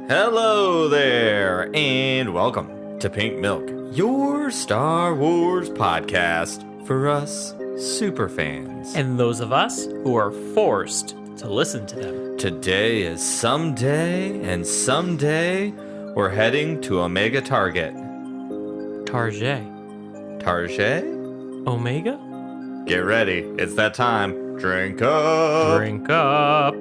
Hello there, and welcome to Pink Milk, your Star Wars podcast for us superfans. And those of us who are forced to listen to them. Today is someday, and someday we're heading to Omega Target. Target. Target? Omega? Get ready, it's that time. Drink up! Drink up!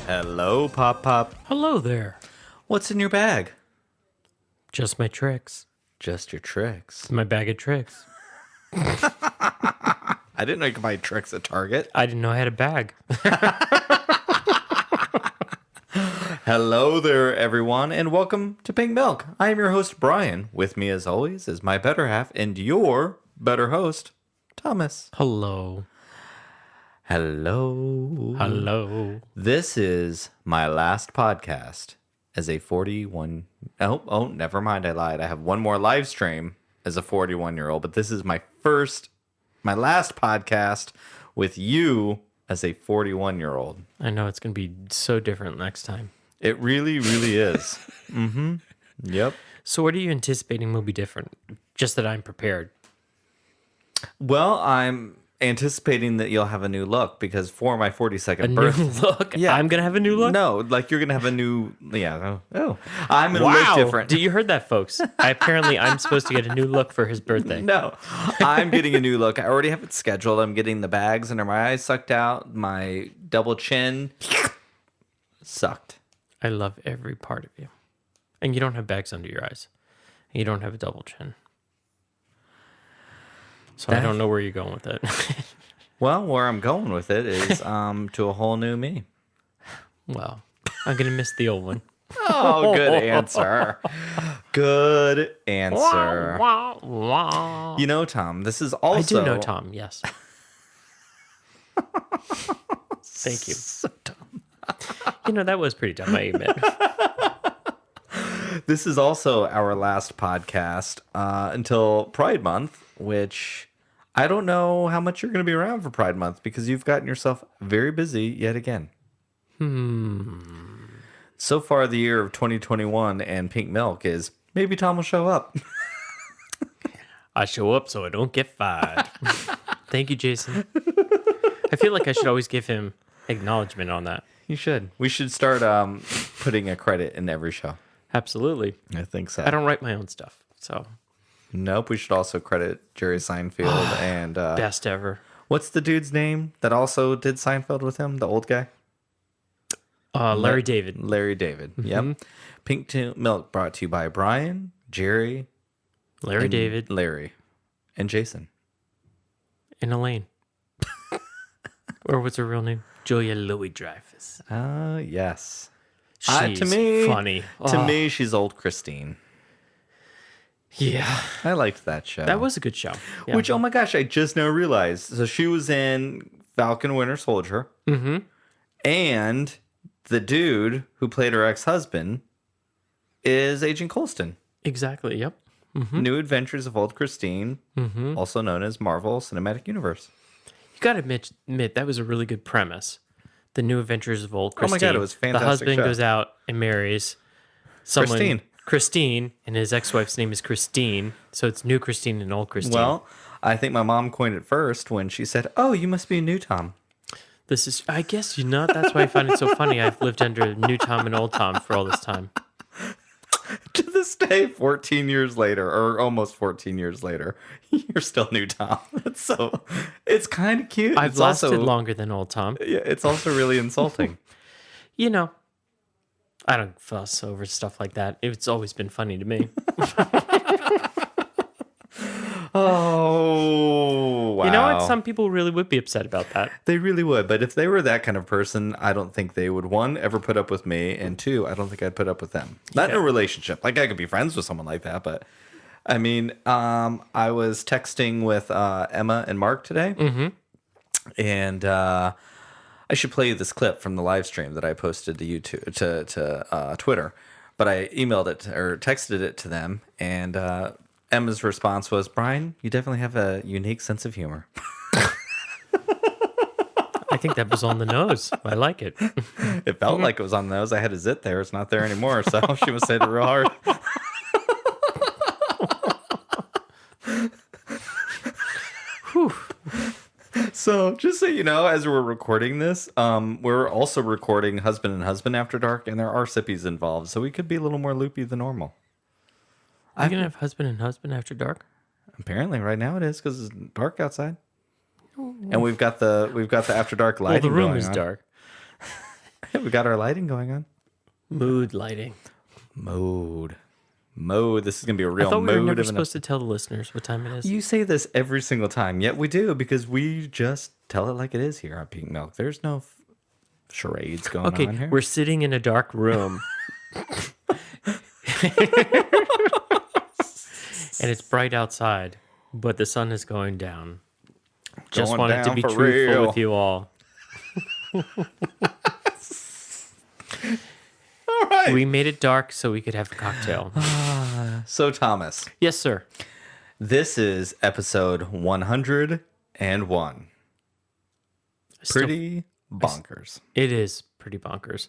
Hello, Pop Pop. Hello there. What's in your bag? Just my tricks. Just your tricks. My bag of tricks. I didn't know you could buy tricks at Target. I didn't know I had a bag. Hello there, everyone, and welcome to Pink Milk. I am your host, Bryan. With me, as always, is my better half and your better host, Thomas. Hello. Hello. Hello. This is my last podcast as a 41... Oh, never mind, I lied. I have one more live stream as a 41-year-old, but this is my last podcast with you as a 41-year-old. I know it's going to be so different next time. It really, really is. Mm-hmm. Yep. So what are you anticipating will be different? Just that I'm prepared. Well, I'm anticipating that you'll have a new look because for my 42nd birthday... New look? Yeah. I'm going to have a new look? No, like you're going to have a new... Yeah. Oh. I'm going to Wow. look different. You heard that, folks. I'm supposed to get a new look for his birthday. No, I'm getting a new look. I already have it scheduled. I'm getting the bags under my eyes sucked out. My double chin sucked. I love every part of you. And you don't have bags under your eyes. And you don't have a double chin. So I don't know where you're going with it. Well, where I'm going with it is to a whole new me. Well, I'm going to miss the old one. Oh, good answer. Good answer. Wah, wah. You know, Tom, this is also... I do know Tom, yes. Thank you. So dumb. You know, that was pretty dumb, I admit. This is also our last podcast until Pride Month, which I don't know how much you're going to be around for Pride Month because you've gotten yourself very busy yet again. So far, the year of 2021 and Pink Milk is maybe Tom will show up. I show up so I don't get fired. Thank you, Jason. I feel like I should always give him acknowledgement on that. You should. We should start putting a credit in every show. Absolutely. I think so. I don't write my own stuff, so. Nope. We should also credit Jerry Seinfeld and... Best ever. What's the dude's name that also did Seinfeld with him? The old guy? Larry David. Larry David. Mm-hmm. Yep. Pink Milk brought to you by Bryan, Jerry, Larry David, Larry, and Jason. and Elaine. Or what's her real name? Julia Louis-Dreyfus. Yes. She's to me, funny. To me, she's old Christine. Yeah. I liked that show. That was a good show. Yeah. Which, oh my gosh, I just now realized. So she was in Falcon Winter Soldier. Mm-hmm. And the dude who played her ex-husband is Agent Coulston. Exactly, yep. Mm-hmm. New Adventures of Old Christine, also known as Marvel Cinematic Universe. You got to admit, that was a really good premise. The New Adventures of Old Christine. Oh my God, it was a fantastic The husband show. goes out and marries someone. Christine, and his ex-wife's name is Christine. So it's New Christine and Old Christine. Well, I think my mom coined it first when she said, "Oh, you must be a new Tom." This is, I guess, that's why I find it so funny. I've lived under New Tom and Old Tom for all this time. To this day, 14 years later, or almost 14 years later, you're still new Tom. It's kind of cute. I've lasted longer than Old Tom. Yeah, it's also really insulting. You know, I don't fuss over stuff like that. It's always been funny to me. Oh, wow. You know what? Some people really would be upset about that. They really would. But if they were that kind of person, I don't think they would, one, ever put up with me, and two, I don't think I'd put up with them. Not in a relationship. Like, I could be friends with someone like that, but I mean, I was texting with Emma and Mark today, And I should play you this clip from the live stream that I posted to YouTube to Twitter, but I emailed it or texted it to them, and Emma's response was, "Bryan, you definitely have a unique sense of humor." I think that was on the nose. I like it. It felt like it was on the nose. I had a zit there. It's not there anymore. So she must say it real hard. So just so you know, as we're recording this, we're also recording Husband and Husband After Dark, and there are sippies involved. So we could be a little more loopy than normal. Are you going to have Husband and Husband After Dark? Apparently right now it is because it's dark outside. And we've got the After Dark lighting Well, the room going is on. dark. We got our lighting going on. Mood lighting. Mode. This is gonna be a I real thought we were mode. never supposed to tell the listeners what time it is. You say this every single time, yet we do because we just tell it like it is here on Pink Milk. There's no charades going on Okay, here. we're sitting in a dark room. And it's bright outside, but the sun is going down. Just Going wanted to down be for truthful real. with you all. All right. We made it dark so we could have a cocktail. So Thomas, Yes, sir. this is episode 101. Pretty bonkers. It is pretty bonkers.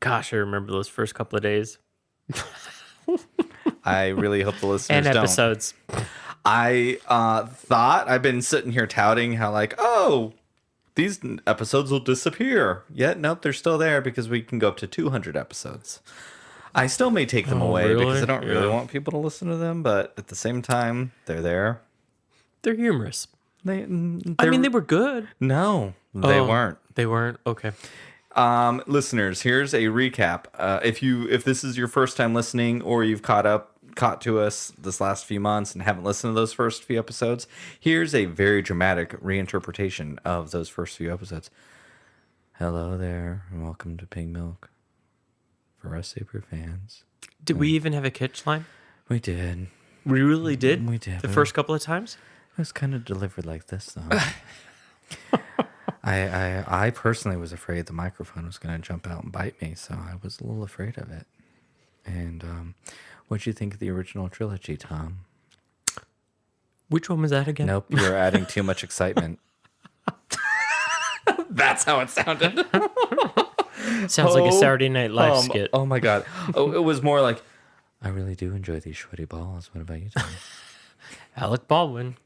Gosh, I remember those first couple of days I really hope the listeners and don't. episodes. I thought I've been sitting here touting how these episodes will disappear. Yet nope, they're still there because we can go up to 200 episodes. I still may take them away really? because I don't really Yeah. want people to listen to them, but at the same time, they're there. They're humorous. They were good. no, they Oh, weren't. They weren't? Okay. Listeners, here's a recap. If this is your first time listening or you've caught to us this last few months and haven't listened to those first few episodes, here's a very dramatic reinterpretation of those first few episodes. Hello there, and welcome to Pink Milk. For us super fans. Did we even have a catch line? We did. We really did? We did. The first couple of times? It was kind of delivered like this, though. I personally was afraid the microphone was going to jump out and bite me, so I was a little afraid of it. And what'd you think of the original trilogy, Tom? Which one was that again? Nope, you're adding too much excitement. That's how it sounded. Sounds like a Saturday Night Live skit. Oh my God. Oh, it was more like, I really do enjoy these sweaty balls. What about you, Tom? Alec Baldwin.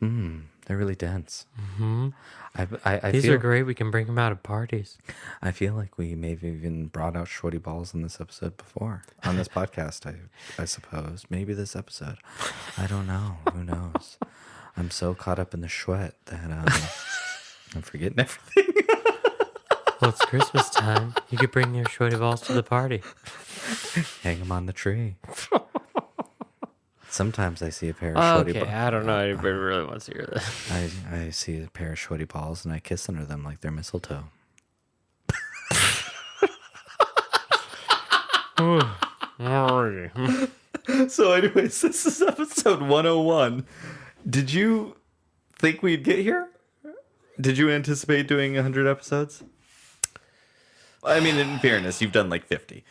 They're really dense. Mm-hmm. These are great. We can bring them out at parties. I feel like we may have even brought out shorty balls in this episode before. On this podcast, I suppose. Maybe this episode. I don't know. Who knows? I'm so caught up in the sweat that I'm forgetting everything. Well, it's Christmas time. You could bring your shorty balls to the party. Hang them on the tree. Sometimes I see a pair of shorty balls. I don't know. Anybody really wants to hear this. I see a pair of shorty balls and I kiss under them like they're mistletoe. So anyways, this is episode 101. Did you think we'd get here? Did you anticipate doing 100 episodes? I mean, in fairness, you've done like 50.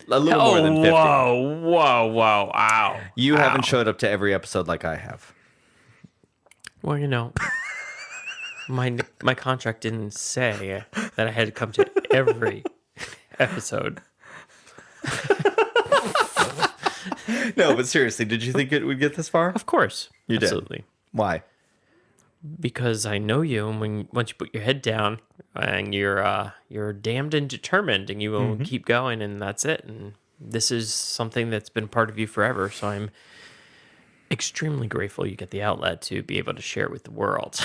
A little more than 50. Whoa, ow. You haven't showed up to every episode like I have. Well, my contract didn't say that I had to come to every episode. No, but seriously, did you think it would get this far? Of course. You did. Absolutely. Why? Because I know you, and once you put your head down, and you're damned and determined, and you will keep going, and that's it. And this is something that's been part of you forever. So I'm extremely grateful you get the outlet to be able to share it with the world.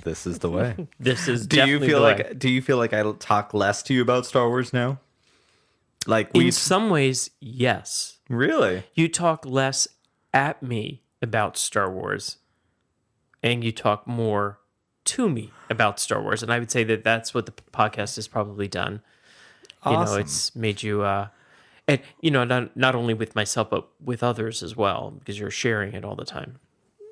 This is the way. This is Do you definitely feel the way. like? Do you feel like I talk less to you about Star Wars now? Like In some ways, yes. Really? You talk less at me about Star Wars, and you talk more to me about Star Wars. And I would say that that's what the podcast has probably done. Awesome. It's made you, and not only with myself, but with others as well, because you're sharing it all the time.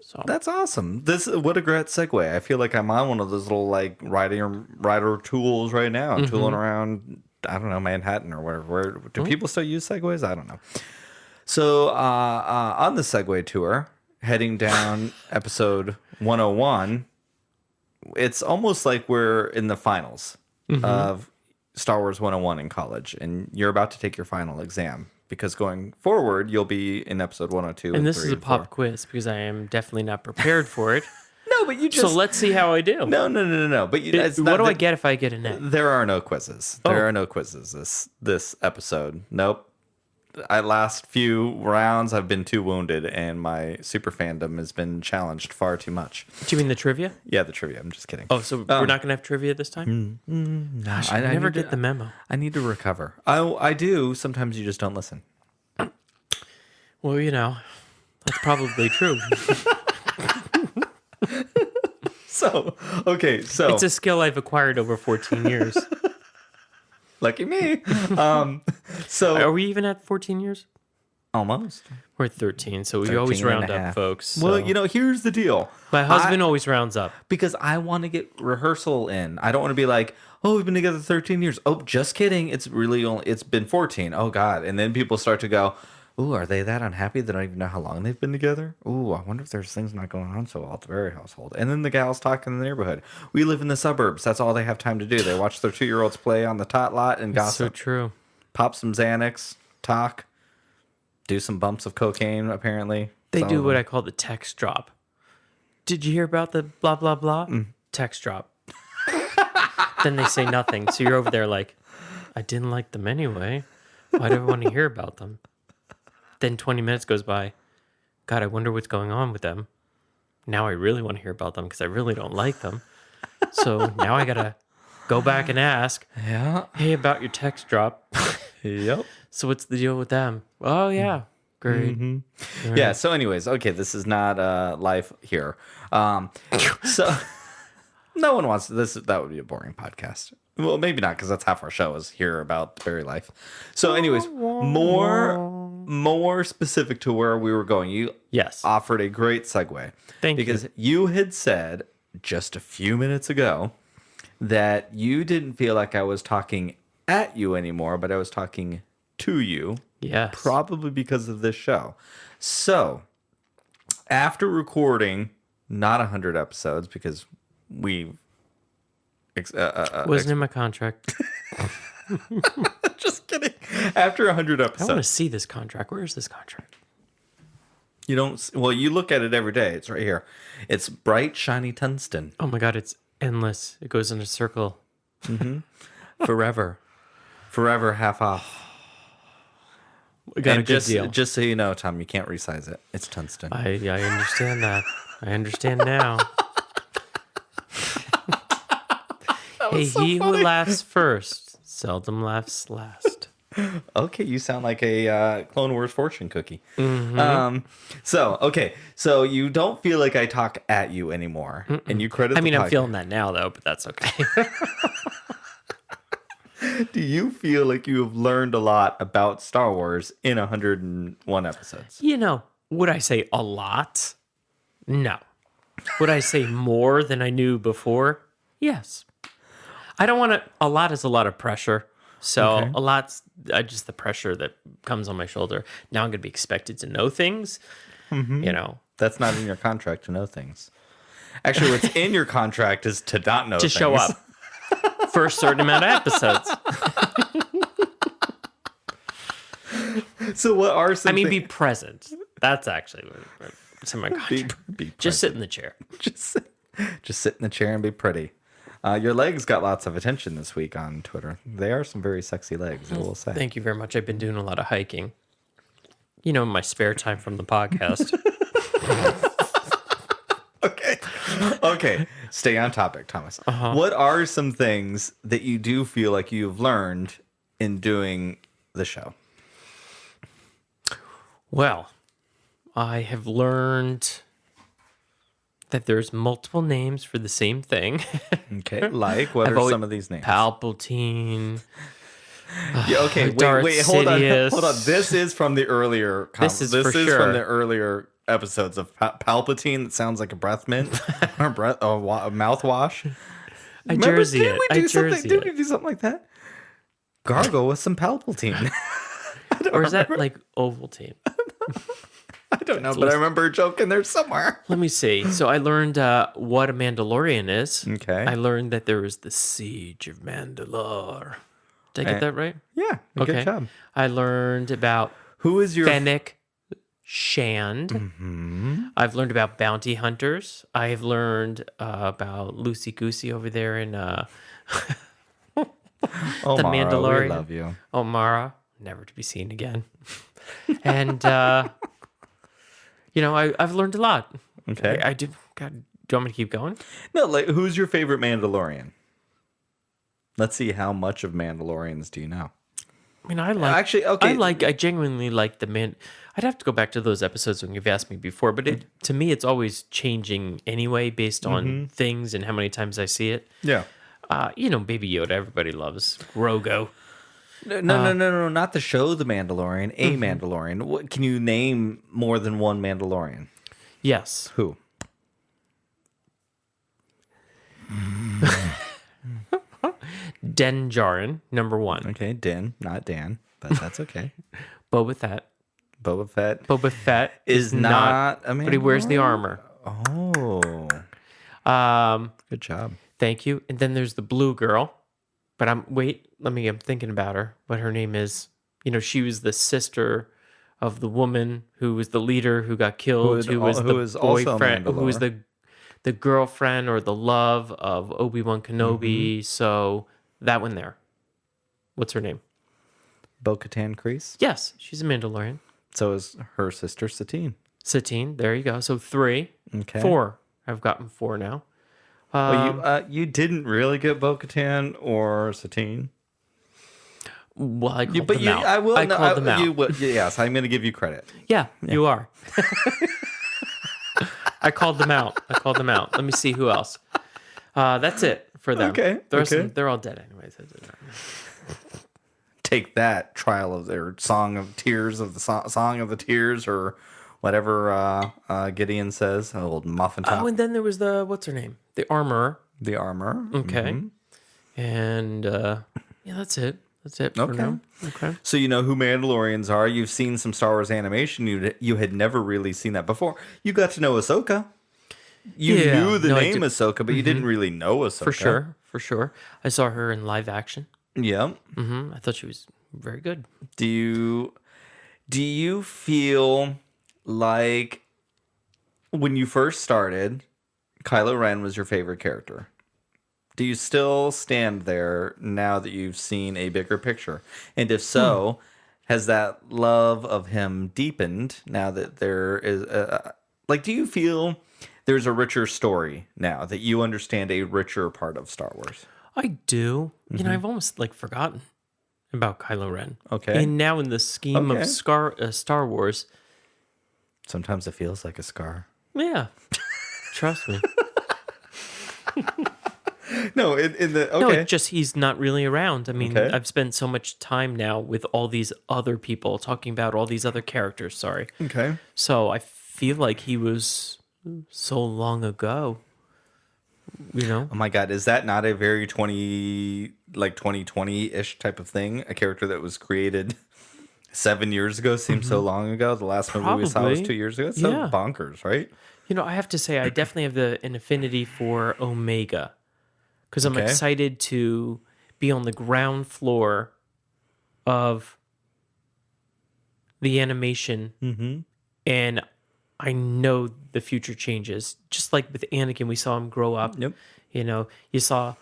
So That's awesome. What a great segue. I feel like I'm on one of those little like rider tools right now, tooling around. I don't know, Manhattan or wherever. Where do people still use segways? I don't know. So on the Segway tour, heading down episode 101, it's almost like we're in the finals of Star Wars 101 in college, and you're about to take your final exam because going forward, you'll be in episode 102. and this is a pop quiz because I am definitely not prepared for it. No, but you just... So let's see how I do. No. But What do I get if I get an A? There are no quizzes. There are no quizzes this episode. Nope. Last few rounds, I've been too wounded, and my super fandom has been challenged far too much. Do you mean the trivia? Yeah, the trivia. I'm just kidding. Oh, so we're not going to have trivia this time? Gosh, I never get the memo. I need to recover. I do. Sometimes you just don't listen. Well, that's probably true. So It's a skill I've acquired over 14 years. Lucky me. Are we even at 14 years? Almost. We're 13, so we 13 always and round a up, half. folks. So. Well, here's the deal. My husband always rounds up. Because I want to get rehearsal in. I don't want to be like, oh, we've been together 13 years. Oh, just kidding. It's been 14. Oh, God. And then people start to go, ooh, are they that unhappy they don't even know how long they've been together? Ooh, I wonder if there's things not going on so well at the Berry household. And then the gals talk in the neighborhood. We live in the suburbs. That's all they have time to do. They watch their 2-year-olds play on the tot lot and That's gossip. so true. Pop some Xanax, talk, do some bumps of cocaine, apparently. They do what I call the text drop. Did you hear about the blah, blah, blah? Text drop. Then they say nothing. So you're over there like, I didn't like them anyway. Why do I want to hear about them? Then 20 minutes goes by. God, I wonder what's going on with them. Now I really want to hear about them because I really don't like them. So now I got to go back and ask, hey, about your text drop. Yep. So what's the deal with them? Oh, yeah. Great. Right. Yeah, so anyways, okay, this is not life here. So no one wants this. That would be a boring podcast. Well, maybe not, because that's half our show is here about the Berry life. So anyways, more specific to where we were going. You offered a great segue. Thank you. Because you had said just a few minutes ago that you didn't feel like I was talking at you anymore, but I was talking to you. Yes. Probably because of this show. So after recording not 100 episodes, because we... wasn't in my contract. Just kidding. After 100 episodes. I want to see this contract. Where is this contract? You don't... Well, you look at it every day. It's right here. It's bright, shiny tungsten. Oh my God, it's endless. It goes in a circle. Forever. Forever, half off. We got a good deal. Just so you know, Tom, you can't resize it. It's tungsten. I understand that. I understand now. Hey, so he funny. Who laughs first seldom laughs last. Okay, you sound like a Clone Wars fortune cookie. So you don't feel like I talk at you anymore, and you credit. I'm feeling that now, though, but that's okay. Do you feel like you have learned a lot about Star Wars in 101 episodes? Would I say a lot? No. Would I say more than I knew before? Yes. I don't want to... A lot is a lot of pressure. So a lot's just the pressure that comes on my shoulder. Now I'm going to be expected to know things. That's not in your contract to know things. Actually, what's in your contract is to not know things. To show up. For a certain amount of episodes. So what are some be present. That's actually what's in my contract. Be just sit in the chair. Just sit in the chair and be pretty. Your legs got lots of attention this week on Twitter. They are some very sexy legs, I will say. Thank you very much. I've been doing a lot of hiking. In my spare time from the podcast. Okay. Stay on topic, Thomas. What are some things that you do feel like you've learned in doing the show? Well, I have learned that there's multiple names for the same thing. Okay, like what are some of these names? Palpatine. Yeah, okay, wait, hold on. This is from the earlier. This is from the earlier episodes of Palpatine that sounds like a breath mint or a mouthwash. I jersey it. Didn't we do something like that? Gargle with some Palpatine. Or is that like Ovaltine? I don't know, but I remember a joke in there somewhere. Let me see. So I learned what a Mandalorian is. Okay. I learned that there was the Siege of Mandalore. Did I get that right? Yeah. Okay. Good job. I learned about Who is your Fennec Shand. Mm-hmm. I've learned about bounty hunters. I've learned about Lucy Goosey over there in Oh, The Mara, Mandalorian. we love you. Mara, never to be seen again. And I've learned a lot. Okay. I do. God, do you want me to keep going? No, like who's your favorite Mandalorian? Let's see how much of Mandalorians do you know? I mean, I like. Actually, okay. I genuinely like the man. I'd have to go back to those episodes when you've asked me before, but to me, it's always changing anyway based on things and how many times I see it. Yeah. Baby Yoda, everybody loves Grogu. No, not the show The Mandalorian, a Mandalorian. What, can you name more than one Mandalorian? Yes. Who? Din Djarin, number 1. Okay, Din, not Dan, but that's okay. Boba Fett. Boba Fett is not a Mandalorian, but he wears the armor. Oh. Good job. Thank you. And then there's the blue girl. But I'm thinking about her. What her name is. She was the sister of the woman who was the leader who got killed, who was the boyfriend, who was the girlfriend or the love of Obi-Wan Kenobi. So that one there. What's her name? Bo-Katan Kryze? Yes, she's a Mandalorian. So is her sister Satine. Satine, there you go. So 3. Okay. 4. I've gotten 4 now. Well, you didn't really get Bo-Katan or Satine. Well, I called them out. I called them out. Yes, I'm going to give you credit. Yeah, you are. I called them out. Let me see who else. That's it for them. Okay. They're all dead anyways. Take that, Trial of their Song of Tears of the Song of the Tears or whatever Gideon says. Old muffin top. Oh, and then there was what's her name? The armorer. The armor. Okay. And that's it. That's it for now. Okay. So you know who Mandalorians are. You've seen some Star Wars animation. You had never really seen that before. You got to know Ahsoka. You knew the name Ahsoka, but you didn't really know Ahsoka. For sure. I saw her in live action. Yeah. I thought she was very good. Do you feel like when you first started, Kylo Ren was your favorite character? Do you still stand there now that you've seen a bigger picture? And if so, has that love of him deepened now that there is do you feel there's a richer story now that you understand a richer part of Star Wars? I do. I've almost forgotten about Kylo Ren. Okay. And now in the scheme of Star Wars, sometimes it feels like a scar. Yeah. Trust me. No, okay. No, it's just he's not really around. I mean, I've spent so much time now with all these other people talking about all these other characters. Sorry. Okay. So I feel like he was so long ago. Oh my God, is that not a very 2020-ish type of thing? A character that was created 7 years ago seems so long ago. The last movie we saw was 2 years ago. It's so bonkers, right? I have to say, I definitely have an affinity for Omega because I'm excited to be on the ground floor of the animation, and I know the future changes. Just like with Anakin, we saw him grow up. Yep. You saw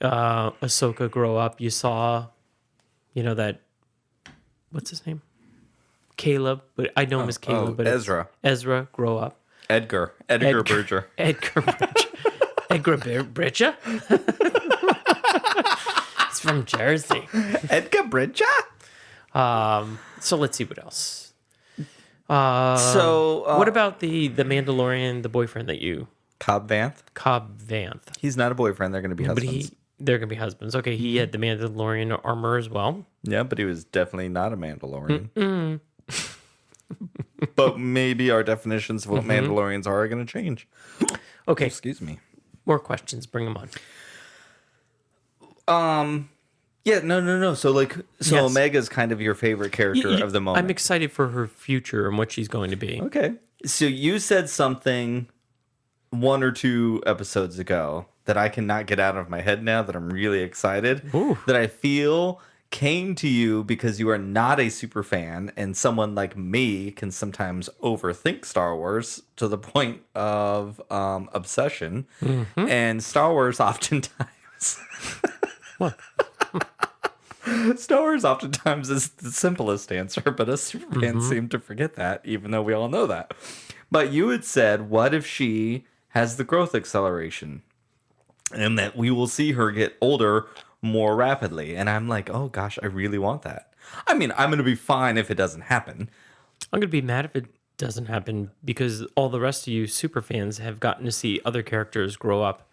Ahsoka grow up. You saw, that, what's his name? Caleb, but I know him as Caleb. But Ezra. Ezra grow up. Edgar Bridger. Edgar Bridger? It's from Jersey. Edgar Bridger? So let's see what else. What about the Mandalorian, the boyfriend that you... Cobb Vanth. He's not a boyfriend. They're going to be husbands. They're going to be husbands. Okay, he had the Mandalorian armor as well. Yeah, but he was definitely not a Mandalorian. But maybe our definitions of what Mandalorians are going to change. Okay. Excuse me. More questions. Bring them on. Yeah, no. So Yes. Omega's kind of your favorite character of the moment. I'm excited for her future and what she's going to be. Okay. So you said something 1 or 2 episodes ago that I cannot get out of my head now that I'm really excited. Ooh. That I feel came to you because you are not a super fan and someone like me can sometimes overthink Star Wars to the point of obsession. And Star Wars oftentimes... What? Star Wars oftentimes is the simplest answer, but us super fans seem to forget that, even though we all know that. But you had said, what if she has the growth acceleration? And that we will see her get older more rapidly. And I'm like, oh gosh, I really want that. I mean, I'm going to be fine if it doesn't happen. I'm going to be mad if it doesn't happen because all the rest of you super fans have gotten to see other characters grow up.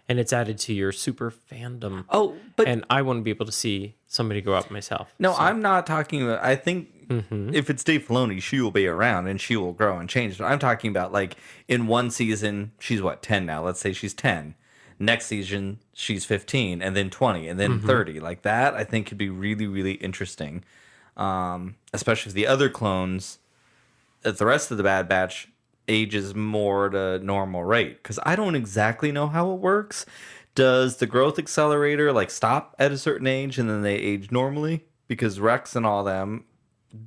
And it's added to your super fandom. Oh, but... And I want to be able to see somebody grow up myself. No, so. I'm not talking about... I think if it's Dave Filoni, she will be around and she will grow and change. But I'm talking about, like, in one season, she's, 10 now? Let's say she's 10. Next season, she's 15, and then 20, and then 30. Like, that, I think, could be really, really interesting. Especially if the other clones, if the rest of the Bad Batch... ages more to normal rate, because I don't exactly know how it works. Does the growth accelerator stop at a certain age and then they age normally? Because Rex and all them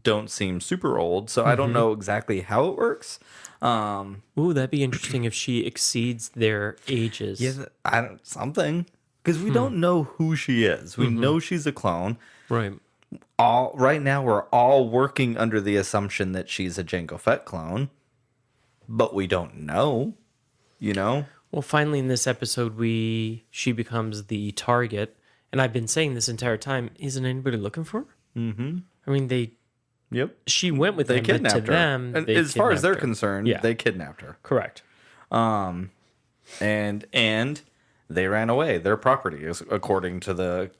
don't seem super old, so I don't know exactly how it works. Ooh, that'd be interesting if she exceeds their ages. Yeah, something, because we don't know who she is. We know she's a clone. Right. Right now, we're all working under the assumption that she's a Jango Fett clone. But we don't know, Well, finally in this episode, she becomes the target. And I've been saying this entire time, isn't anybody looking for her? Mm-hmm. I mean, she went with them, but to them, and as far as they're concerned, they kidnapped her. Correct. And they ran away. Their property is according to the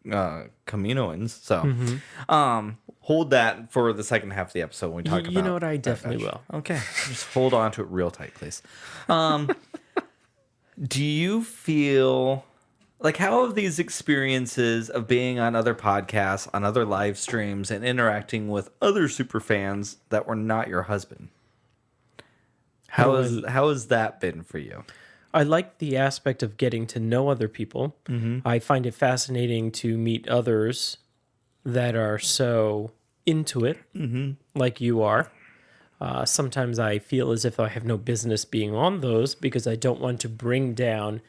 Kaminoans. So, hold that for the second half of the episode when we talk about... You know what? I definitely will. Okay. Just hold on to it real tight, please. Do you feel... how have these experiences of being on other podcasts, on other live streams, and interacting with other super fans that were not your husband? How has that been for you? I like the aspect of getting to know other people. I find it fascinating to meet others that are so into it, like you are. Sometimes I feel as if I have no business being on those because I don't want to bring down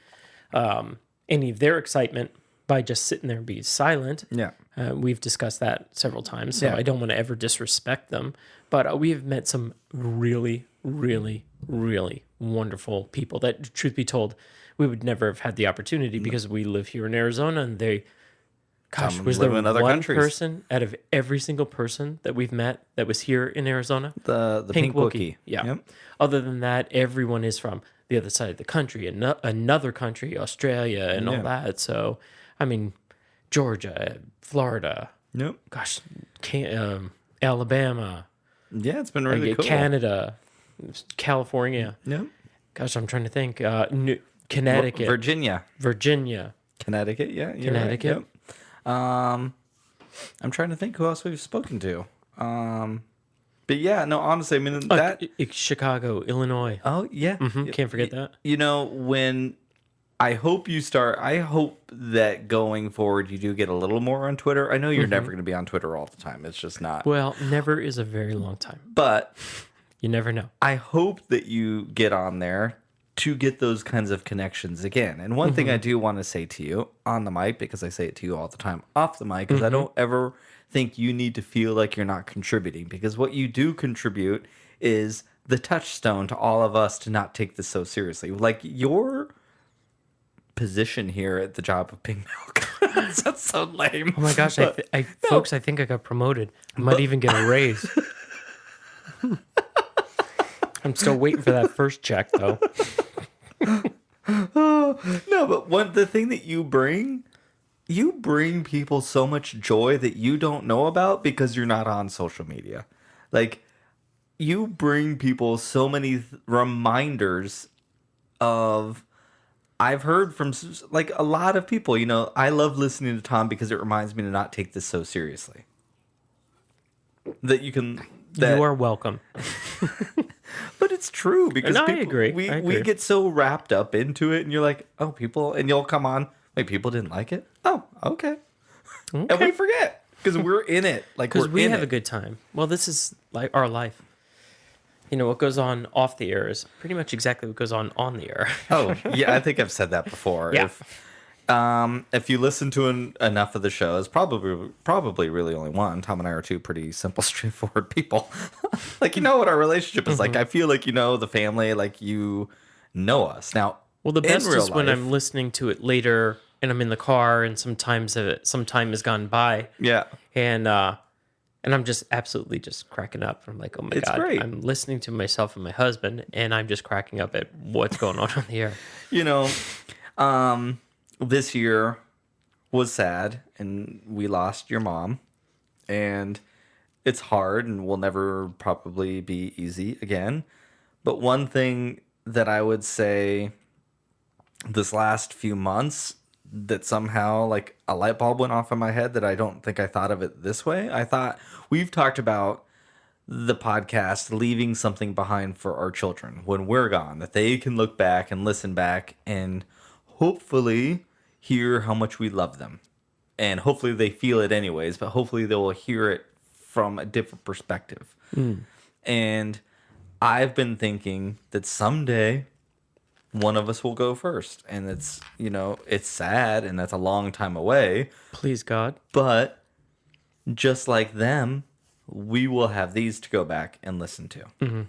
any of their excitement by just sitting there and being silent. Yeah. We've discussed that several times, so I don't want to ever disrespect them. But we have met some really, really, really wonderful people that, truth be told, we would never have had the opportunity because we live here in Arizona and they... Gosh, was there one person out of every single person that we've met that was here in Arizona? The Pink Wookiee. Yeah. Yep. Other than that, everyone is from the other side of the country, another country, Australia, and all that. So, I mean, Georgia, Florida. Yep. Gosh, Alabama. Yeah, it's been really cool. Canada, California. Yep. Gosh, I'm trying to think. Connecticut. Virginia. Connecticut, yeah. Connecticut. Right. Yep. I'm trying to think who else we've spoken to. But yeah, no, honestly, I mean Chicago, Illinois. Oh yeah, Can't forget that. When I hope that going forward you do get a little more on Twitter. I know you're never going to be on Twitter all the time. It's just not. Well, never is a very long time. But you never know. I hope that you get on there to get those kinds of connections again. And one thing I do want to say to you on the mic, because I say it to you all the time off the mic, is I don't ever think you need to feel like you're not contributing, because what you do contribute is the touchstone to all of us to not take this so seriously. Like your position here at the job of Pink Milk. That's so lame. Oh my gosh, folks, I think I got promoted. I might even get a raise. I'm still waiting for that first check, though. No, but the thing that you bring people so much joy that you don't know about because you're not on social media. Like, you bring people so many reminders of. I've heard from like a lot of people, I love listening to Tom because it reminds me to not take this so seriously. That you can. You are welcome. But it's true because No, I people, agree. we get so wrapped up into it, and you're like, oh, people, and you'll come on. Wait, people didn't like it? Oh, okay. And we forget because we're in it. Like Because we have it. a good time. Well, this is like our life. What goes on off the air is pretty much exactly what goes on the air. Oh, yeah, I think I've said that before. Yeah. If you listen to enough of the shows, probably really only one. Tom and I are two pretty simple, straightforward people. Like, what our relationship is like. I feel like the family, like you know us. Now, Well, the best is when life- I'm listening to it later and I'm in the car and sometimes some time has gone by. Yeah. And I'm just absolutely just cracking up. I'm like, oh my It's God. great. I'm listening to myself and my husband and I'm just cracking up at what's going on the air. This year was sad and we lost your mom, and it's hard and will never probably be easy again. But one thing that I would say this last few months that somehow like a light bulb went off in my head that I don't think I thought of it this way. I thought we've talked about the podcast leaving something behind for our children when we're gone, that they can look back and listen back and hopefully hear how much we love them. And hopefully they feel it anyways, but hopefully they will hear it from a different perspective. And I've been thinking that someday one of us will go first. And it's, it's sad and that's a long time away. Please, God. But just like them, we will have these to go back and listen to. And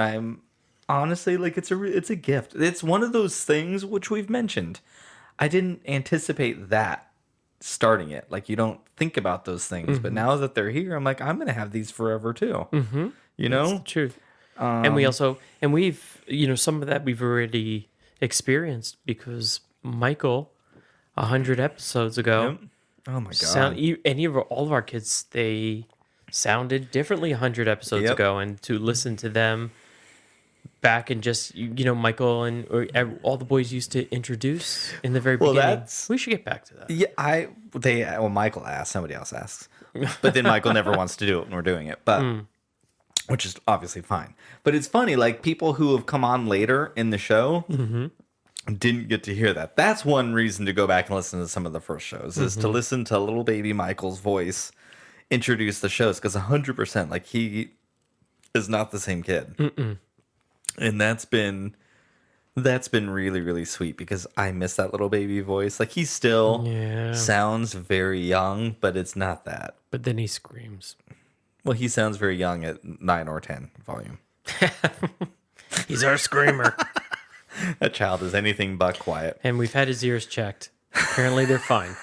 I'm honestly like, it's a gift. It's one of those things which we've mentioned. I didn't anticipate that starting it. Like, you don't think about those things, but now that they're here, I'm like, I'm going to have these forever too. That's the truth. And we've, some of that we've already experienced because Michael, 100 episodes ago, oh my God, all of our kids, they sounded differently 100 episodes ago, and to listen to them back and just, Michael and all the boys used to introduce in the very beginning. We should get back to that. Yeah, Michael asked, somebody else asks, but then Michael never wants to do it when we're doing it, but which is obviously fine. But it's funny, like people who have come on later in the show didn't get to hear that. That's one reason to go back and listen to some of the first shows is to listen to little baby Michael's voice introduce the shows, because 100%, like he is not the same kid. And that's been really, really sweet because I miss that little baby voice. Like he still sounds very young, but it's not that. But then he screams. Well, he sounds very young at 9 or 10 volume. He's our screamer. That child is anything but quiet. And we've had his ears checked. Apparently they're fine.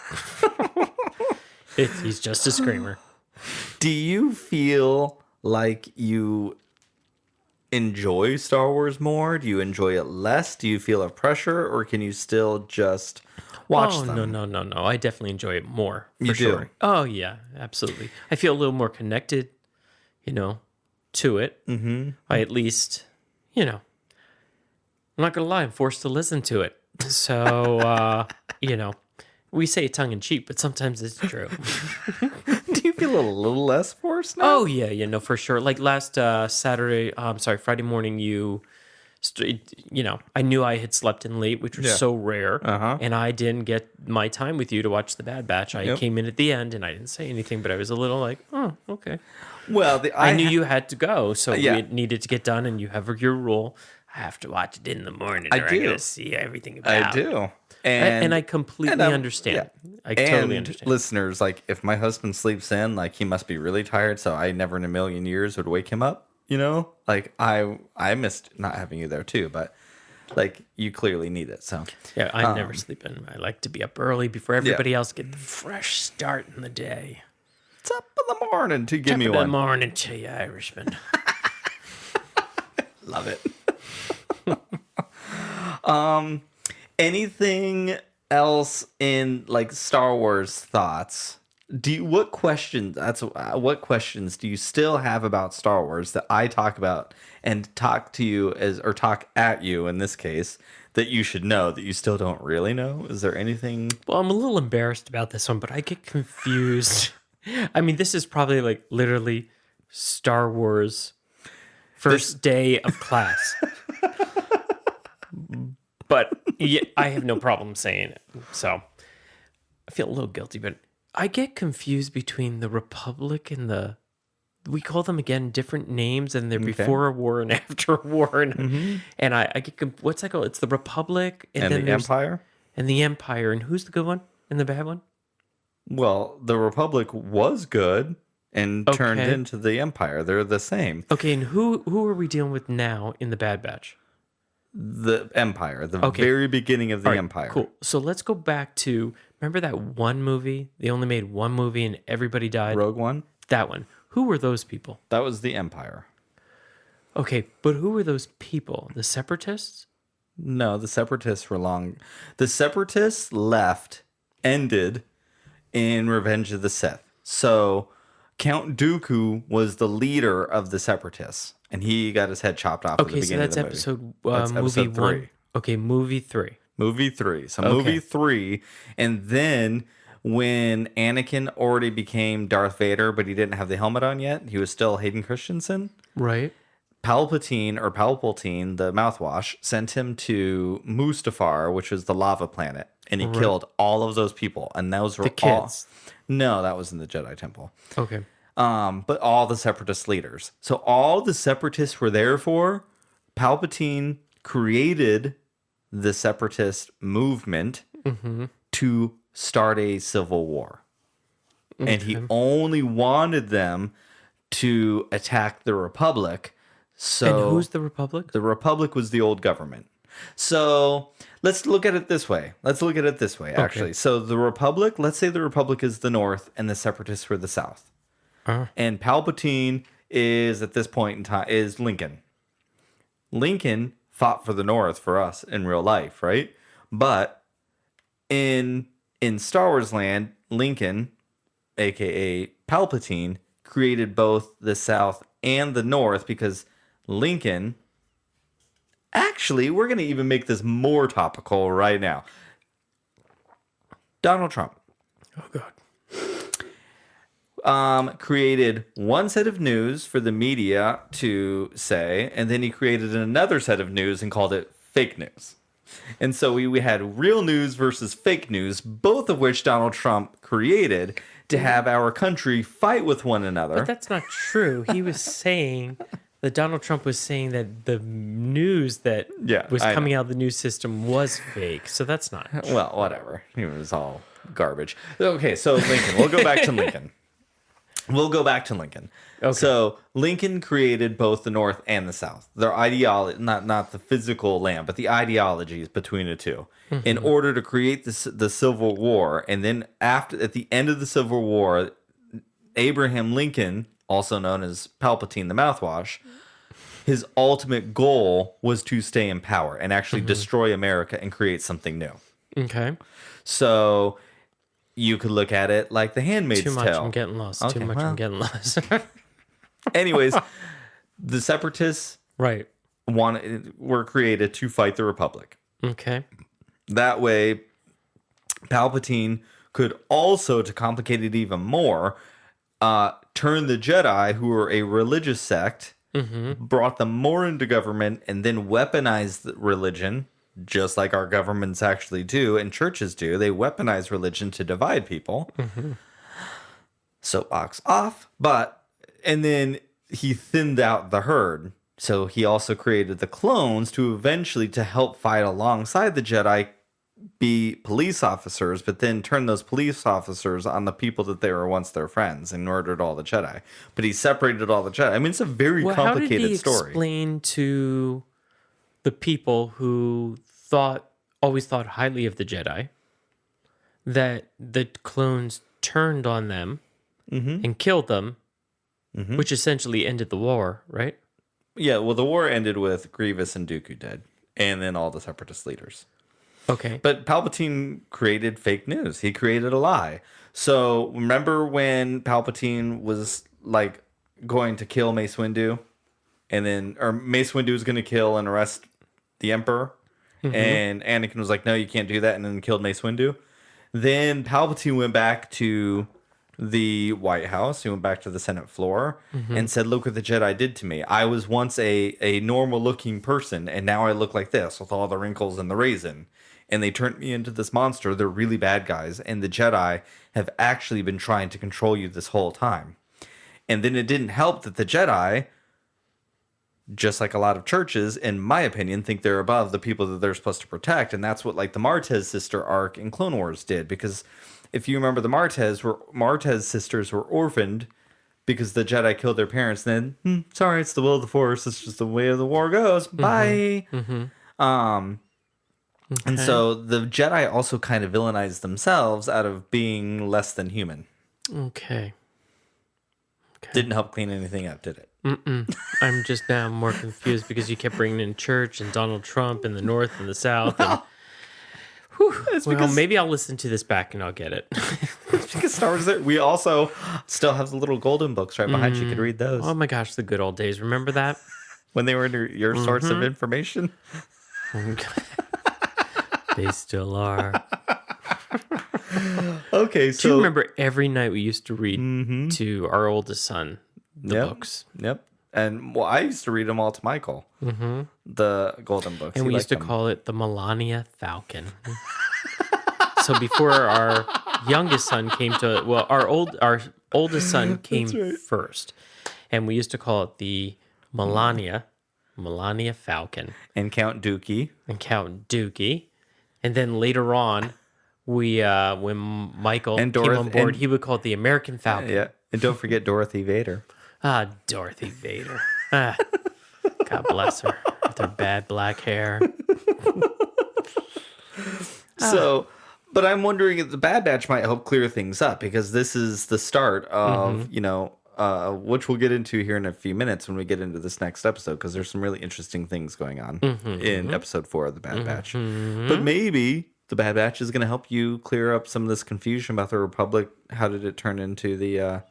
He's just a screamer. Do you feel like you enjoy Star Wars more? Do you enjoy it less? Do you feel a pressure, or can you still just watch them? No. I definitely enjoy it more. For You do? sure. Oh yeah, absolutely. I feel a little more connected, to it. I at least, I'm not gonna lie, I'm forced to listen to it. So, we say it tongue in cheek, but sometimes it's true. Do you feel a little less forced now? Oh yeah, for sure. Like last Friday morning, I knew I had slept in late, which was so rare, and I didn't get my time with you to watch The Bad Batch. I came in at the end, and I didn't say anything, but I was a little like, oh, okay. Well, I knew you had to go, so it needed to get done, and you have your rule. I have to watch it in the morning, or I gotta see everything about it. I do. And I completely understand. I totally understand. Listeners, like, if my husband sleeps in, like, he must be really tired, so I never in a million years would wake him up, Like, I missed not having you there, too, but, like, you clearly need it, so. Yeah, I never sleep in. I like to be up early before everybody else get the fresh start in the day. It's up in the morning to give me one. Top of the morning to you, Irishman. Love it. Anything else in like Star Wars thoughts what questions? What questions do you still have about Star Wars that I talk about and talk to you or talk at you in this case that you should know that you still don't really know? Is there anything? Well, I'm a little embarrassed about this one, but I get confused. I mean, this is probably like literally Star Wars first day of class. But yeah, I have no problem saying it. So I feel a little guilty, but I get confused between the Republic and we call them again different names, and they're before a war and after a war. And I get, what's that called? It's the Republic And then the Empire? And the Empire. And who's the good one and the bad one? Well, the Republic was good and turned Okay. into the Empire. They're the same. Okay, and who are we dealing with now in the Bad Batch? The Empire, the Okay. very beginning of the All right, Empire. Cool. So let's go back to, remember that one movie? They only made one movie and everybody died? Rogue One? That one. Who were those people? That was the Empire. Okay, but who were those people? The Separatists? No, the Separatists were long. The Separatists ended in Revenge of the Sith. So Count Dooku was the leader of the Separatists, and he got his head chopped off at the Okay, so beginning that's of the movie. episode movie episode 1. 3. Okay, movie 3. Movie 3. So Okay. movie 3, and then when Anakin already became Darth Vader, but he didn't have the helmet on yet, he was still Hayden Christensen. Right. Palpatine, the mouthwash, sent him to Mustafar, which was the lava planet, and he killed all of those people. And those were The kids. No, that was in the Jedi Temple. Okay. But all the Separatist leaders. So all the Separatists were there for. Palpatine created the Separatist movement to start a civil war. And he only wanted them to attack the Republic. So And who's the Republic? the Republic was the old government. So let's look at it this way. Actually. So the Republic, let's say the Republic is the North and the Separatists were the South. And Palpatine is, at this point in time, is Lincoln. Lincoln fought for the North for us in real life, right? But in Star Wars land, Lincoln, aka Palpatine, created both the South and the North because Lincoln... Actually, we're going to even make this more topical right now. Donald Trump. Oh, God. Created one set of news for the media to say, and then he created another set of news and called it fake news. And so we had real news versus fake news, both of which Donald Trump created to have our country fight with one another. But that's not true. He was saying that Donald Trump was saying that the news that was I coming out of the news system was fake. So that's not true. Well, whatever. It was all garbage. Okay, so Lincoln. We'll go back to Lincoln. Okay. So Lincoln created both the North and the South. Their ideology, not the physical land, but the ideologies between the two, in order to create the Civil War. And then at the end of the Civil War, Abraham Lincoln, also known as Palpatine the Mouthwash, his ultimate goal was to stay in power and actually destroy America and create something new. Okay. So you could look at it like The Handmaid's Too much. Tale. I'm getting lost. Okay, Too much. well. I'm getting lost. Anyways, the Separatists Right. were created to fight the Republic. Okay. That way, Palpatine could also, to complicate it even more, turn the Jedi, who were a religious sect, brought them more into government, and then weaponized the religion, just like our governments actually do and churches do. They weaponize religion to divide people. Soapbox off. And then he thinned out the herd. So he also created the clones to eventually, to help fight alongside the Jedi, be police officers, but then turn those police officers on the people that they were once their friends and murdered all the Jedi. But he separated all the Jedi. I mean, it's a very complicated how did he story. Explain to the people who always thought highly of the Jedi that the clones turned on them and killed them, which essentially ended the war, right? Yeah, well, the war ended with Grievous and Dooku dead, and then all the Separatist leaders. Okay. But Palpatine created fake news. He created a lie. So remember when Palpatine was like going to kill Mace Windu, or Mace Windu was going to kill and arrest the Emperor, and Anakin was like, "No, you can't do that," and then killed Mace Windu. Then Palpatine went back to the White House. He went back to the Senate floor and said, "Look what the Jedi did to me. I was once a normal looking person, and now I look like this with all the wrinkles and the raisin. And they turned me into this monster. They're really bad guys. And the Jedi have actually been trying to control you this whole time." And then it didn't help that the Jedi, just like a lot of churches, in my opinion, think they're above the people that they're supposed to protect. And that's what like the Martez sister arc in Clone Wars did. Because if you remember, the Martez sisters were orphaned because the Jedi killed their parents. And then, sorry, it's the will of the Force. It's just the way of the war goes. Bye. And so the Jedi also kind of villainized themselves out of being less than human. Okay. Didn't help clean anything up, did it? I'm just now more confused because you kept bringing in church and Donald Trump in the North and the South. Well, maybe I'll listen to this back and I'll get it. It's because Star Wars. We also still have the little golden books right behind you. You could read those. Oh my gosh, the good old days. Remember that? When they were your source of information? They still are. Okay, so... Do you remember every night we used to read to our oldest son the books? Yep. And well, I used to read them all to Michael. The golden books. And we used to call it the Melania Falcon. So before our youngest son came to... Well, our oldest son came first. And we used to call it the Melania Falcon. And Count Dookie. And then later on, when Michael came on board, he would call it the American Falcon. Yeah, and don't forget Dorothy Vader. Dorothy Vader. God bless her with her bad black hair. So, but I'm wondering if the Bad Batch might help clear things up, because this is the start of, which we'll get into here in a few minutes when we get into this next episode, because there's some really interesting things going on in episode 4 of the Bad Batch. But maybe the Bad Batch is going to help you clear up some of this confusion about the Republic. How did it turn into the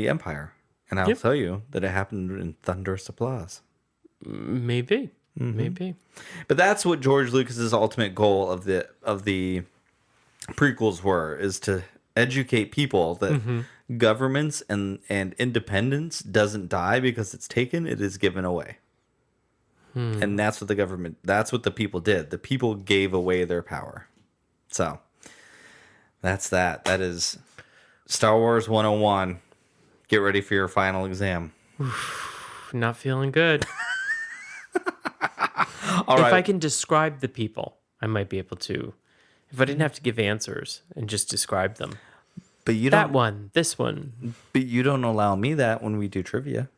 Empire? And I'll tell you that it happened in thunderous applause. Maybe. But that's what George Lucas's ultimate goal of the prequels is to educate people that governments and independence doesn't die because it's taken, it is given away. And that's what the people did. The people gave away their power. So that's that. That is Star Wars 101. Get ready for your final exam. Not feeling good. All right. If I can describe the people, I might be able to. If I didn't have to give answers and just describe them. But you that one, this one. But you don't allow me that when we do trivia.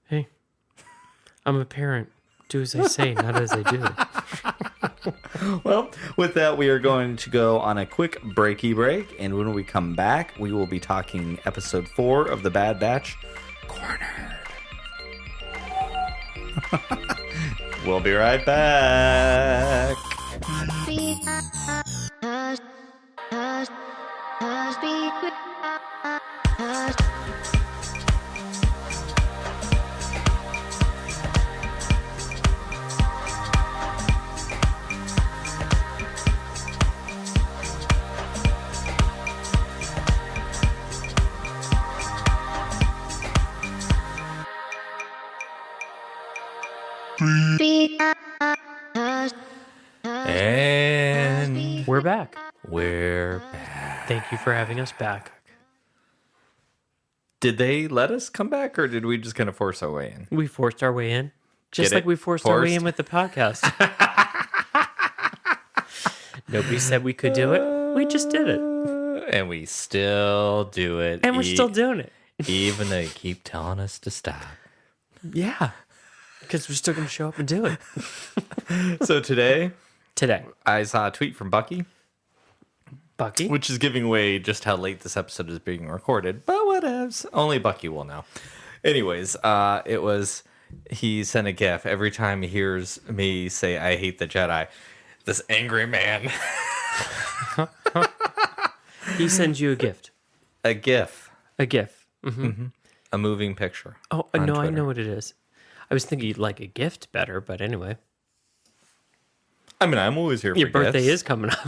Hey, I'm a parent. Do as I say, not as I do. Well, with that, we are going to go on a quick breaky break. And when we come back, we will be talking episode 4 of The Bad Batch, Cornered. We'll be right back. And we're back. We're back. Thank you for having us back. Did they let us come back, or did we just kind of force our way in? We forced our way in. Just like we forced our way in with the podcast. Nobody said we could do it. We just did it. And we still do it. And we're still doing it. Even though you keep telling us to stop. Yeah. Because we're still going to show up and do it. So today, I saw a tweet from Bucky. Which is giving away just how late this episode is being recorded. But whatevs. Only Bucky will know. Anyways, he sent a gif. Every time he hears me say, I hate the Jedi, this angry man He sends you a gift. A GIF. A GIF. A moving picture. Oh, on no, I Twitter. know what it is. I was thinking you'd like a gift better, but anyway. I mean, I'm always here for Your birthday gifts. is coming up.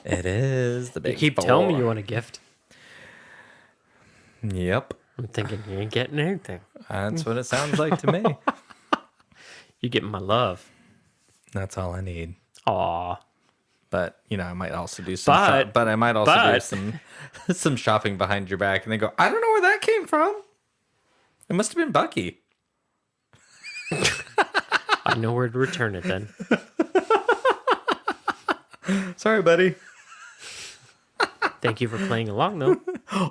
It is the You big keep telling me you want a gift. Yep. I'm thinking you ain't getting anything. That's what it sounds like to me. You're getting my love. That's all I need. Aw. But I might also do some. But- I might also do some shopping behind your back, and they go, I don't know where that came from. It must have been Bucky. I know where to return it then. Sorry, buddy. Thank you for playing along, though.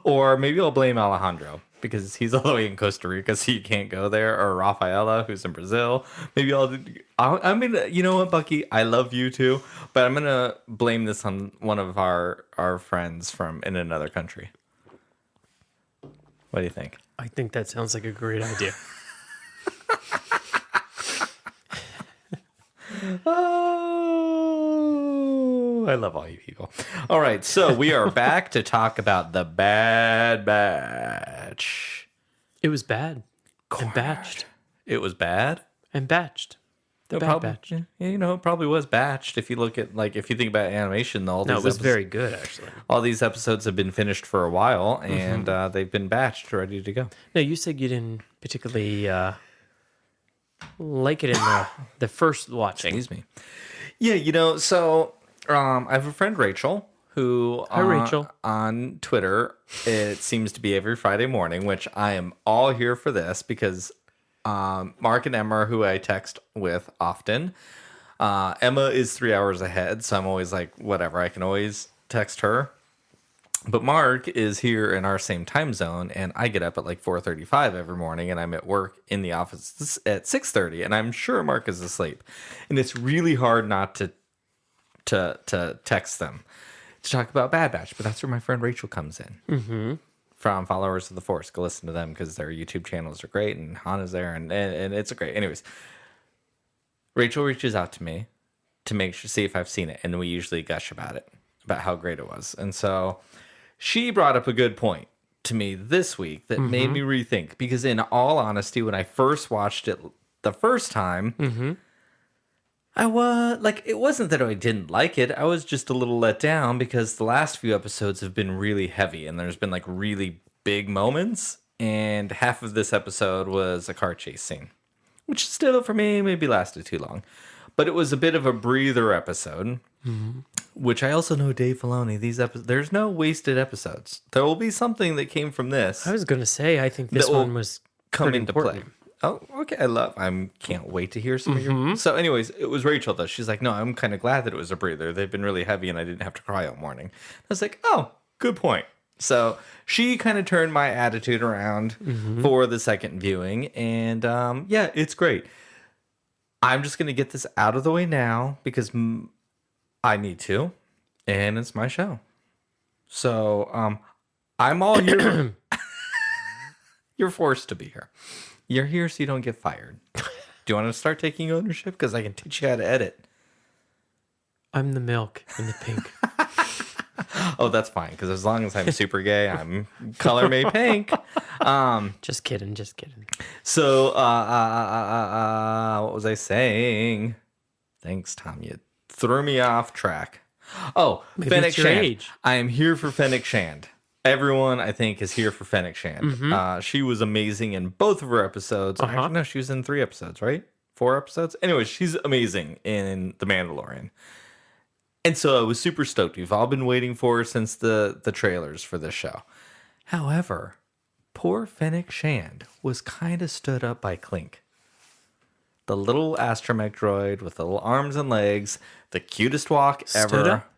Or maybe I'll blame Alejandro because he's all the way in Costa Rica, so you can't go there. Or Rafaela, who's in Brazil. Maybe I mean, you know what, Bucky? I love you too, but I'm gonna blame this on one of our friends from in another country. What do you think? I think that sounds like a great idea. Oh, I love all you people. All right, so we are back to talk about the Bad Batch. It was bad. And batched. It was bad. And batched. The Bad Probably, Batch. yeah, it probably was batched. If you look at if you think about animation, all No, these it was episodes, very good, actually. all these episodes have been finished for a while, and they've been batched, ready to go. No, you said you didn't particularly like it in the first watching. Excuse me. Yeah, so I have a friend, Rachel, who Hi, Rachel. on Twitter, it seems to be every Friday morning, which I am all here for this because Mark and Emma, who I text with often, Emma is 3 hours ahead, so I'm always like, whatever, I can always text her. But Mark is here in our same time zone, and I get up at 4:35 every morning, and I'm at work in the office at 6:30, and I'm sure Mark is asleep. And it's really hard not to text them to talk about Bad Batch, but that's where my friend Rachel comes in. From Followers of the Force. Go listen to them because their YouTube channels are great, and Hannah's there, and it's great. Anyways, Rachel reaches out to me to see if I've seen it, and we usually gush about it, about how great it was. And so she brought up a good point to me this week that made me rethink, because in all honesty, when I first watched it the first time, I was it wasn't that I didn't like it. I was just a little let down because the last few episodes have been really heavy, and there's been really big moments, and half of this episode was a car chase scene, which still for me maybe lasted too long. But it was a bit of a breather episode, which I also know Dave Filoni, there's no wasted episodes. There will be something that came from this I was going to say, I think this that will one was come pretty into important. play. Oh, okay. I can't wait to hear some of your. So, anyways, it was Rachel though. She's like, no, I'm kind of glad that it was a breather. They've been really heavy, and I didn't have to cry all morning. I was like, oh, good point. So she kind of turned my attitude around for the second viewing, and yeah, it's great. I'm just gonna get this out of the way now because I need to, and it's my show. So I'm all here. You're forced to be here. You're here so you don't get fired. Do you want to start taking ownership? Because I can teach you how to edit. I'm the milk and the pink. Oh, that's fine. Because as long as I'm super gay, I'm color made pink. Just kidding. So, what was I saying? Thanks, Tom. You threw me off track. Oh, Maybe Fennec it's your Shand. age. I am here for Fennec Shand. Everyone, I think, is here for Fennec Shand. She was amazing in both of her episodes. Actually, no, she was in 3 episodes, right? 4 episodes? Anyway, she's amazing in The Mandalorian. And so I was super stoked. We've all been waiting for her since the trailers for this show. However, poor Fennec Shand was kind of stood up by Clink. The little astromech droid with the little arms and legs, the cutest walk ever. Stood up?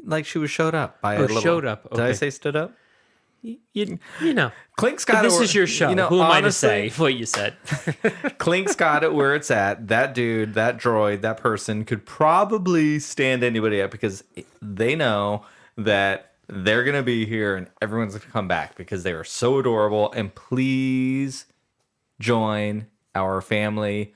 Like she was showed up by a little... showed up. Did I Okay. say stood up? You know. Clink's got This it. is your show. Who am I to say what you said? Clink's got it where it's at. That dude, that droid, that person could probably stand anybody up because they know that they're going to be here and everyone's going to come back because they are so adorable. And please join our family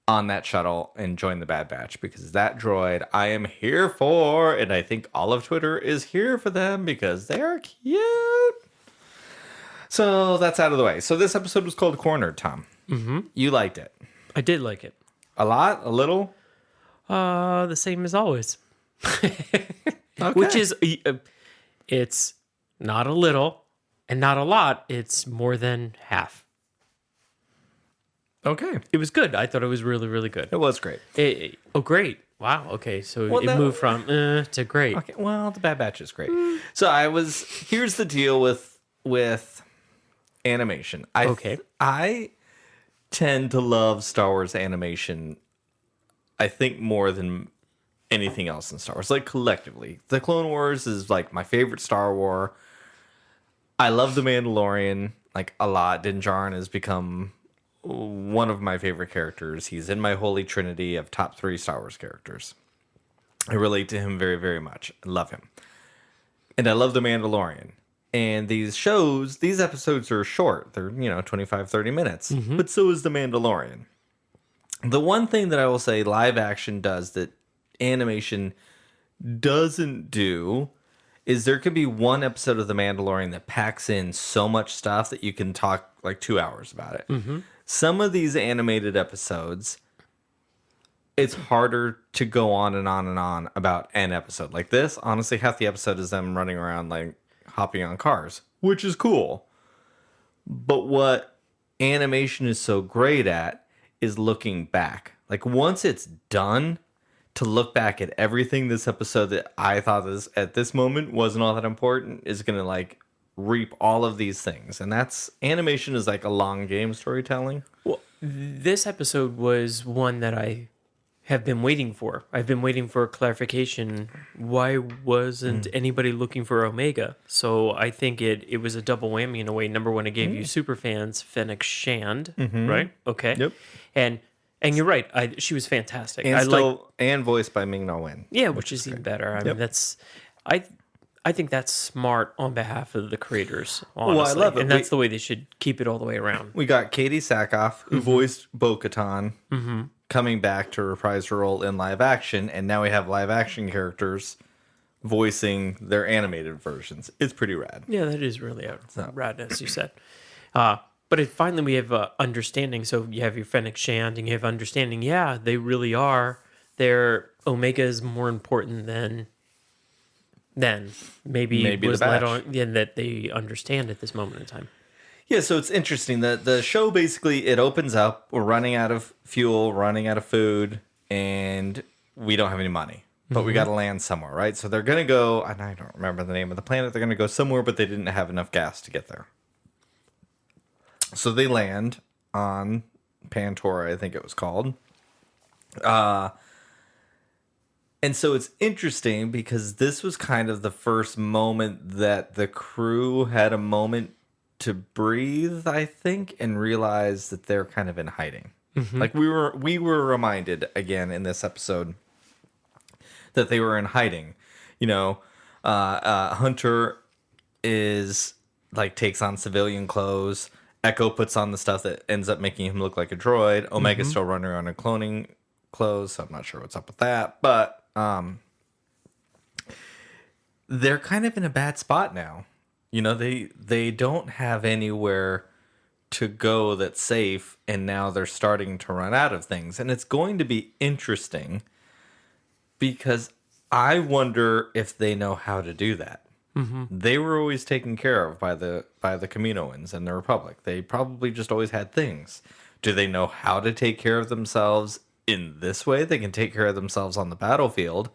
on that shuttle and join the Bad Batch, because that droid I am here for, and I think all of Twitter is here for them because they're cute. So that's out of the way. So this episode was called Cornered, Tom. Mm-hmm. You liked it. I did like it. A lot? A little? The same as always. Okay. Which is, it's not a little and not a lot. It's more than half. Okay. It was good. I thought it was really, really good. It was great. Great. Wow. Okay. So Well, it moved from to great. Okay. Well, the Bad Batch is great. So here's the deal with animation. I tend to love Star Wars animation, I think, more than anything else in Star Wars. Like, collectively. The Clone Wars is, like, my favorite Star Wars. I love The Mandalorian, like, a lot. Din Djarin has become one of my favorite characters. He's in my holy trinity of top 3 Star Wars characters. I relate to him very, very much. I love him. And I love The Mandalorian. And these episodes are short. They're, 25, 30 minutes. Mm-hmm. But so is The Mandalorian. The one thing that I will say live action does that animation doesn't do is there could be one episode of The Mandalorian that packs in so much stuff that you can talk like 2 hours about it. Mm-hmm. Some of these animated episodes, it's harder to go on and on and on about an episode. Like this, honestly, half the episode is them running around like hopping on cars, which is cool. But what animation is so great at is looking back. Like once it's done, to look back at everything this episode that I thought at this moment wasn't all that important is going to like reap all of these things. And that's animation is like a long game storytelling. Well, this episode was one that I have been waiting for. I've been waiting for a clarification. Why wasn't anybody looking for Omega? So I think it was a double whammy in a way. Number one, it gave you super fans Fennec Shand, right? Okay. Yep. And you're right. She was fantastic. And voiced by Ming-Na Wen. Yeah, which is even better. I mean, I think that's smart on behalf of the creators. Honestly. Well, I love it. And that's the way they should keep it all the way around. We got Katie Sackhoff, who voiced Bo-Katan, coming back to reprise her role in live action, and now we have live action characters voicing their animated versions. It's pretty rad. Yeah, that is really rad, as you said. But finally we have understanding. So you have your Fennec Shand, and you have understanding. Yeah, they really are. Their Omega is more important than maybe was let on that they understand at this moment in time. Yeah, so it's interesting that the show basically it opens up. We're running out of fuel, running out of food, and we don't have any money. But we got to land somewhere, right? So they're gonna go, and I don't remember the name of the planet. They're gonna go somewhere, but they didn't have enough gas to get there. So they land on Pantora, I think it was called. And so it's interesting because this was kind of the first moment that the crew had a moment to breathe, I think, and realize that they're kind of in hiding. Mm-hmm. Like we were reminded again in this episode that they were in hiding. Hunter is like takes on civilian clothes. Echo puts on the stuff that ends up making him look like a droid. Omega's still running around in cloning clothes, so I'm not sure what's up with that. But they're kind of in a bad spot now. They don't have anywhere to go that's safe, and now they're starting to run out of things. And it's going to be interesting because I wonder if they know how to do that. Mm-hmm. They were always taken care of by the Kaminoans and the Republic. They probably just always had things. Do they know how to take care of themselves in this way? They can take care of themselves on the battlefield.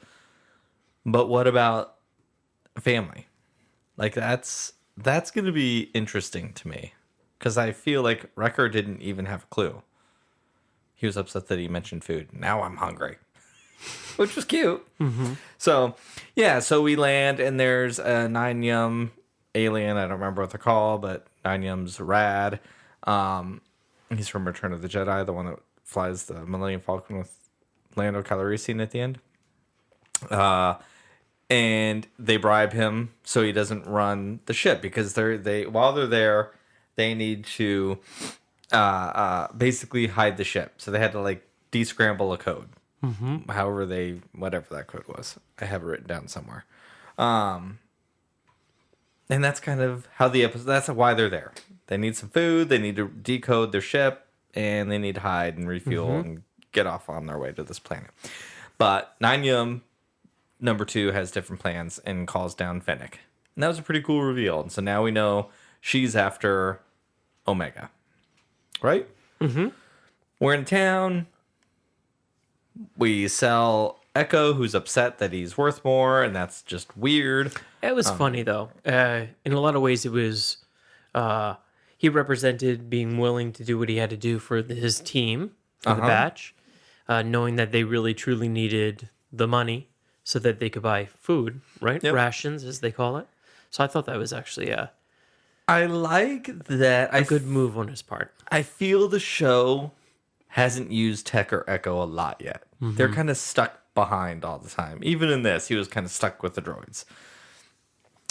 But what about family? Like that's going to be interesting to me because I feel like Wrecker didn't even have a clue. He was upset that he mentioned food. Now I'm hungry. Which was cute. Mm-hmm. So we land, and there's a 9-yum alien. I don't remember what they're called, but 9-yum's rad. He's from Return of the Jedi, the one that flies the Millennium Falcon with Lando Calrissian at the end. And they bribe him so he doesn't run the ship because while they're there, they need to basically hide the ship. So they had to like descramble a code. Whatever that code was. I have it written down somewhere. And that's kind of how the episode, that's why they're there. They need some food, they need to decode their ship, and they need to hide and refuel and get off on their way to this planet. But Nine Yum, number 2, has different plans and calls down Fennec. And that was a pretty cool reveal. And so now we know she's after Omega. Right? Mm-hmm. We're in town. We sell Echo, who's upset that he's worth more, and that's just weird. It was funny, though. In a lot of ways, it was... he represented being willing to do what he had to do for his team, for the batch, knowing that they really, truly needed the money so that they could buy food, right? Yep. Rations, as they call it. So I thought that was actually I like that. A good move on his part. I feel the show hasn't used Tech or Echo a lot yet. They're kind of stuck behind all the time. Even in this, he was kind of stuck with the droids.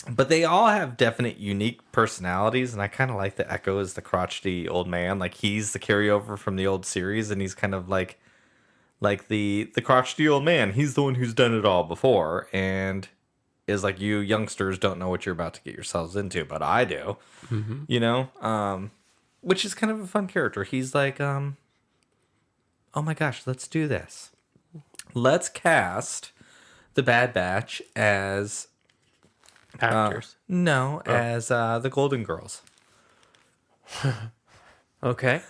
But they all have definite unique personalities, and I kind of like that Echo is the crotchety old man. Like, he's the carryover from the old series, and he's kind of like the crotchety old man. He's the one who's done it all before, and is like, you youngsters don't know what you're about to get yourselves into, but I do. You know? Which is kind of a fun character. He's like, oh my gosh, let's do this. Let's cast the Bad Batch as... actors. As the Golden Girls. Okay.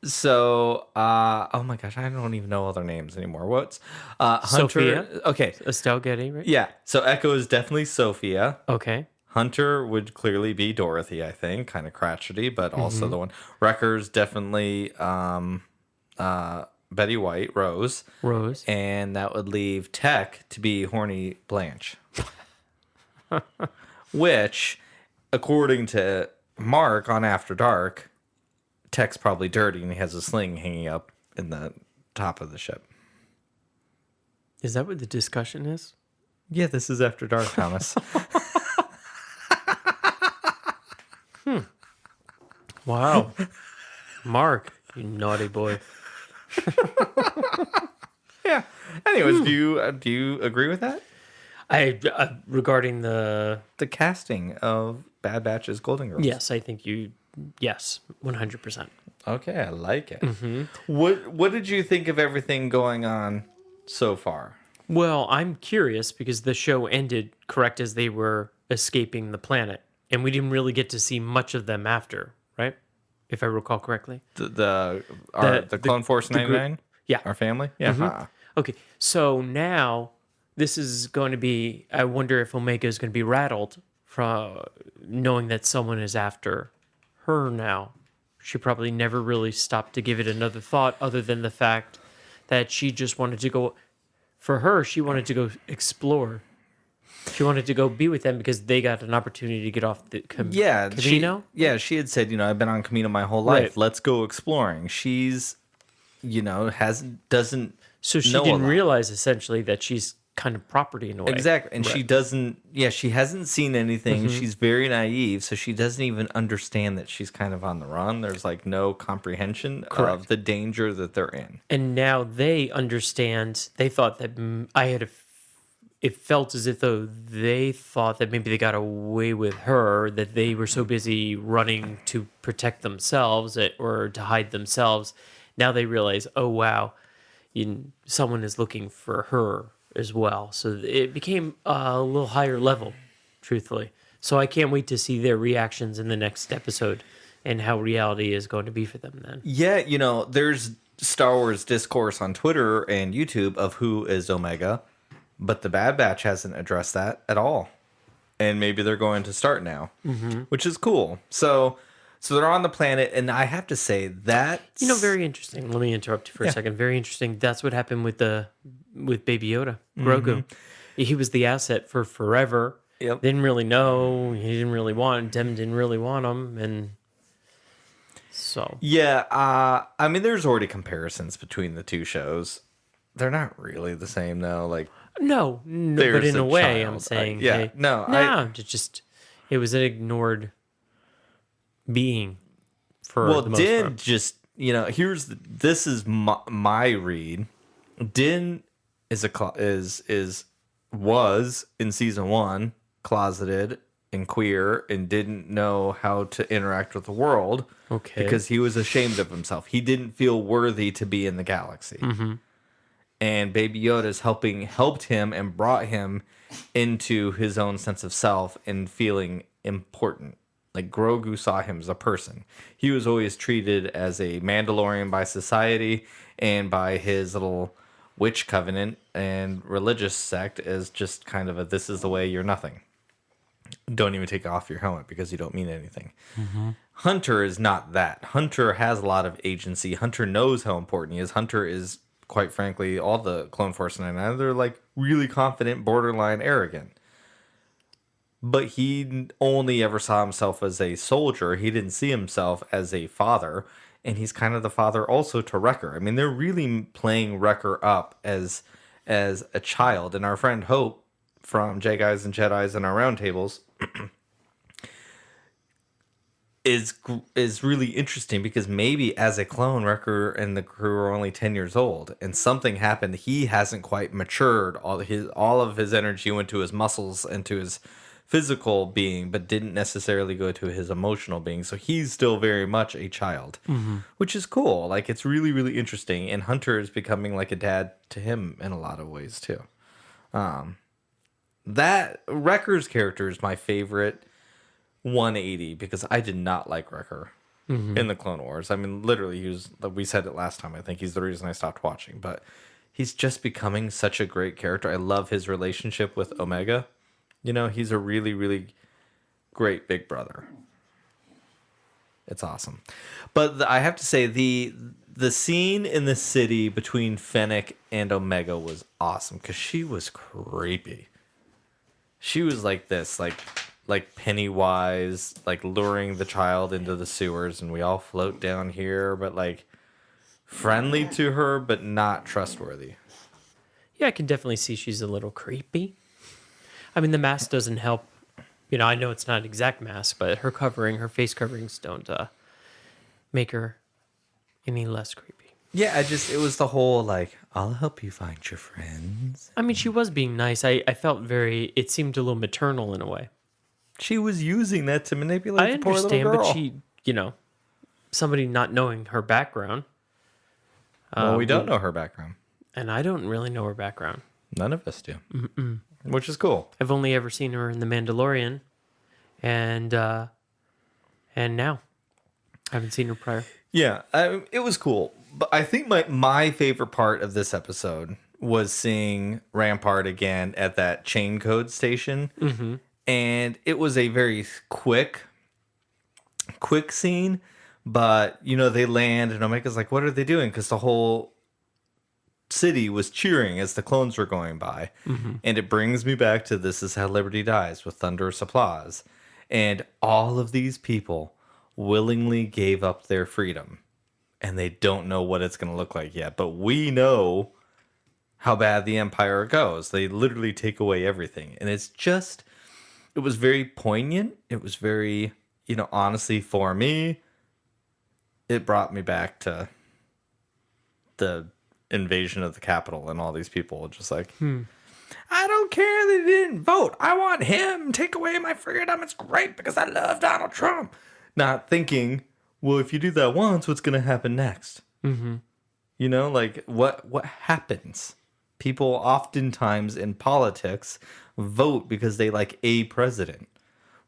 So, oh my gosh, I don't even know all their names anymore. What's Hunter? Sophia? Okay. Estelle Getty, right? Yeah. So Echo is definitely Sophia. Okay. Hunter would clearly be Dorothy, I think, kind of crotchety, but also the one. Wrecker's definitely Betty White, Rose. Rose. And that would leave Tech to be horny Blanche. Which, according to Mark on After Dark, Tech's probably dirty and he has a sling hanging up in the top of the ship. Is that what the discussion is? Yeah, this is After Dark, Thomas. Wow. Mark, you naughty boy. Yeah. Anyways, do you agree with that? Regarding the casting of Bad Batch's Golden Girls. Yes, I think yes, 100%. Okay, I like it. What did you think of everything going on so far? Well, I'm curious because the show ended correct as they were escaping the planet, and we didn't really get to see much of them after, right? If I recall correctly. The Clone Force 99? Yeah. Our family? Yeah. Okay, so now this is going to be, I wonder if Omega is going to be rattled from knowing that someone is after her now. She probably never really stopped to give it another thought other than the fact that she just wanted to go, for her, she wanted to go explore. She wanted to go be with them because they got an opportunity to get off the Camino. She had said, I've been on Camino my whole life. Right. Let's go exploring. She's, doesn't. So she didn't realize essentially that she's kind of property in a way. Exactly. And she doesn't, she hasn't seen anything. She's very naive. So she doesn't even understand that she's kind of on the run. There's like no comprehension of the danger that they're in. And now they understand. They thought that it felt as if though they thought that maybe they got away with her, that they were so busy running to protect themselves or to hide themselves. Now they realize, oh, wow, someone is looking for her as well. So it became a little higher level, truthfully. So I can't wait to see their reactions in the next episode and how reality is going to be for them then. Yeah, there's Star Wars discourse on Twitter and YouTube of who is Omega, but the Bad Batch hasn't addressed that at all. And maybe they're going to start now, which is cool. So they're on the planet, and I have to say that very interesting. Let me interrupt you for a second. Very interesting. That's what happened with Baby Yoda, Grogu. He was the asset for forever. Yep. Didn't really know. He didn't really want him. Didn't really want him, and so there's already comparisons between the two shows. They're not really the same though. Like no, but in a way, I'm saying, it was an ignored being for the most part. Just this is my read. Din was in season 1 closeted and queer and didn't know how to interact with the world. Okay. Because he was ashamed of himself. He didn't feel worthy to be in the galaxy. Mm-hmm. And Baby Yoda's helped him and brought him into his own sense of self and feeling important. Like Grogu saw him as a person. He was always treated as a Mandalorian by society and by his little witch covenant and religious sect as just kind of this is the way, you're nothing. Don't even take off your helmet because you don't mean anything. Mm-hmm. Hunter is not that. Hunter has a lot of agency. Hunter knows how important he is. Hunter is, quite frankly, all the Clone Force 99, they're like really confident, borderline arrogant. But he only ever saw himself as a soldier. He didn't see himself as a father. And he's kind of the father also to Wrecker. I mean, they're really playing Wrecker up as a child. And our friend Hope from J Guys and Jedis and our roundtables is really interesting because maybe as a clone, Wrecker and the crew are only 10 years old, and something happened. He hasn't quite matured. All of his energy went to his muscles and to his physical being, but didn't necessarily go to his emotional being. So he's still very much a child, which is cool. Like, it's really, really interesting. And Hunter is becoming like a dad to him in a lot of ways too. That Wrecker's character is my favorite 180 because I did not like Wrecker in the Clone Wars. I mean, literally, we said it last time. I think he's the reason I stopped watching, but he's just becoming such a great character. I love his relationship with Omega. He's a really, really great big brother. It's awesome. But I have to say, the scene in the city between Fennec and Omega was awesome because she was creepy. She was like this, like Pennywise, like luring the child into the sewers, and we all float down here, but like friendly to her, but not trustworthy. Yeah, I can definitely see she's a little creepy. I mean, the mask doesn't help. I know it's not an exact mask, but her face coverings don't make her any less creepy. Yeah, it was the whole, like, I'll help you find your friends. I mean, she was being nice. I felt it seemed a little maternal in a way. She was using that to manipulate the poor little girl. But she, somebody not knowing her background. Well, we don't know her background. And I don't really know her background. None of us do. Mm-mm. Which is cool. I've only ever seen her in The Mandalorian, and now I haven't seen her prior. Yeah, it was cool. But I think my favorite part of this episode was seeing Rampart again at that chain code station. Mm-hmm. And it was a very quick scene. But, they land and Omega's like, what are they doing? Because the whole city was cheering as the clones were going by. Mm-hmm. And it brings me back to This Is How Liberty Dies with thunderous applause. And all of these people willingly gave up their freedom. And they don't know what it's going to look like yet. But we know how bad the Empire goes. They literally take away everything. And it was very poignant. It was very, honestly, for me, it brought me back to the invasion of the Capitol and all these people just like, I don't care they didn't vote. I want him. Take away my freedom. It's great because I love Donald Trump. Not thinking, well, if you do that once, what's going to happen next? Mm-hmm. Like what happens? People oftentimes in politics vote because they like a president.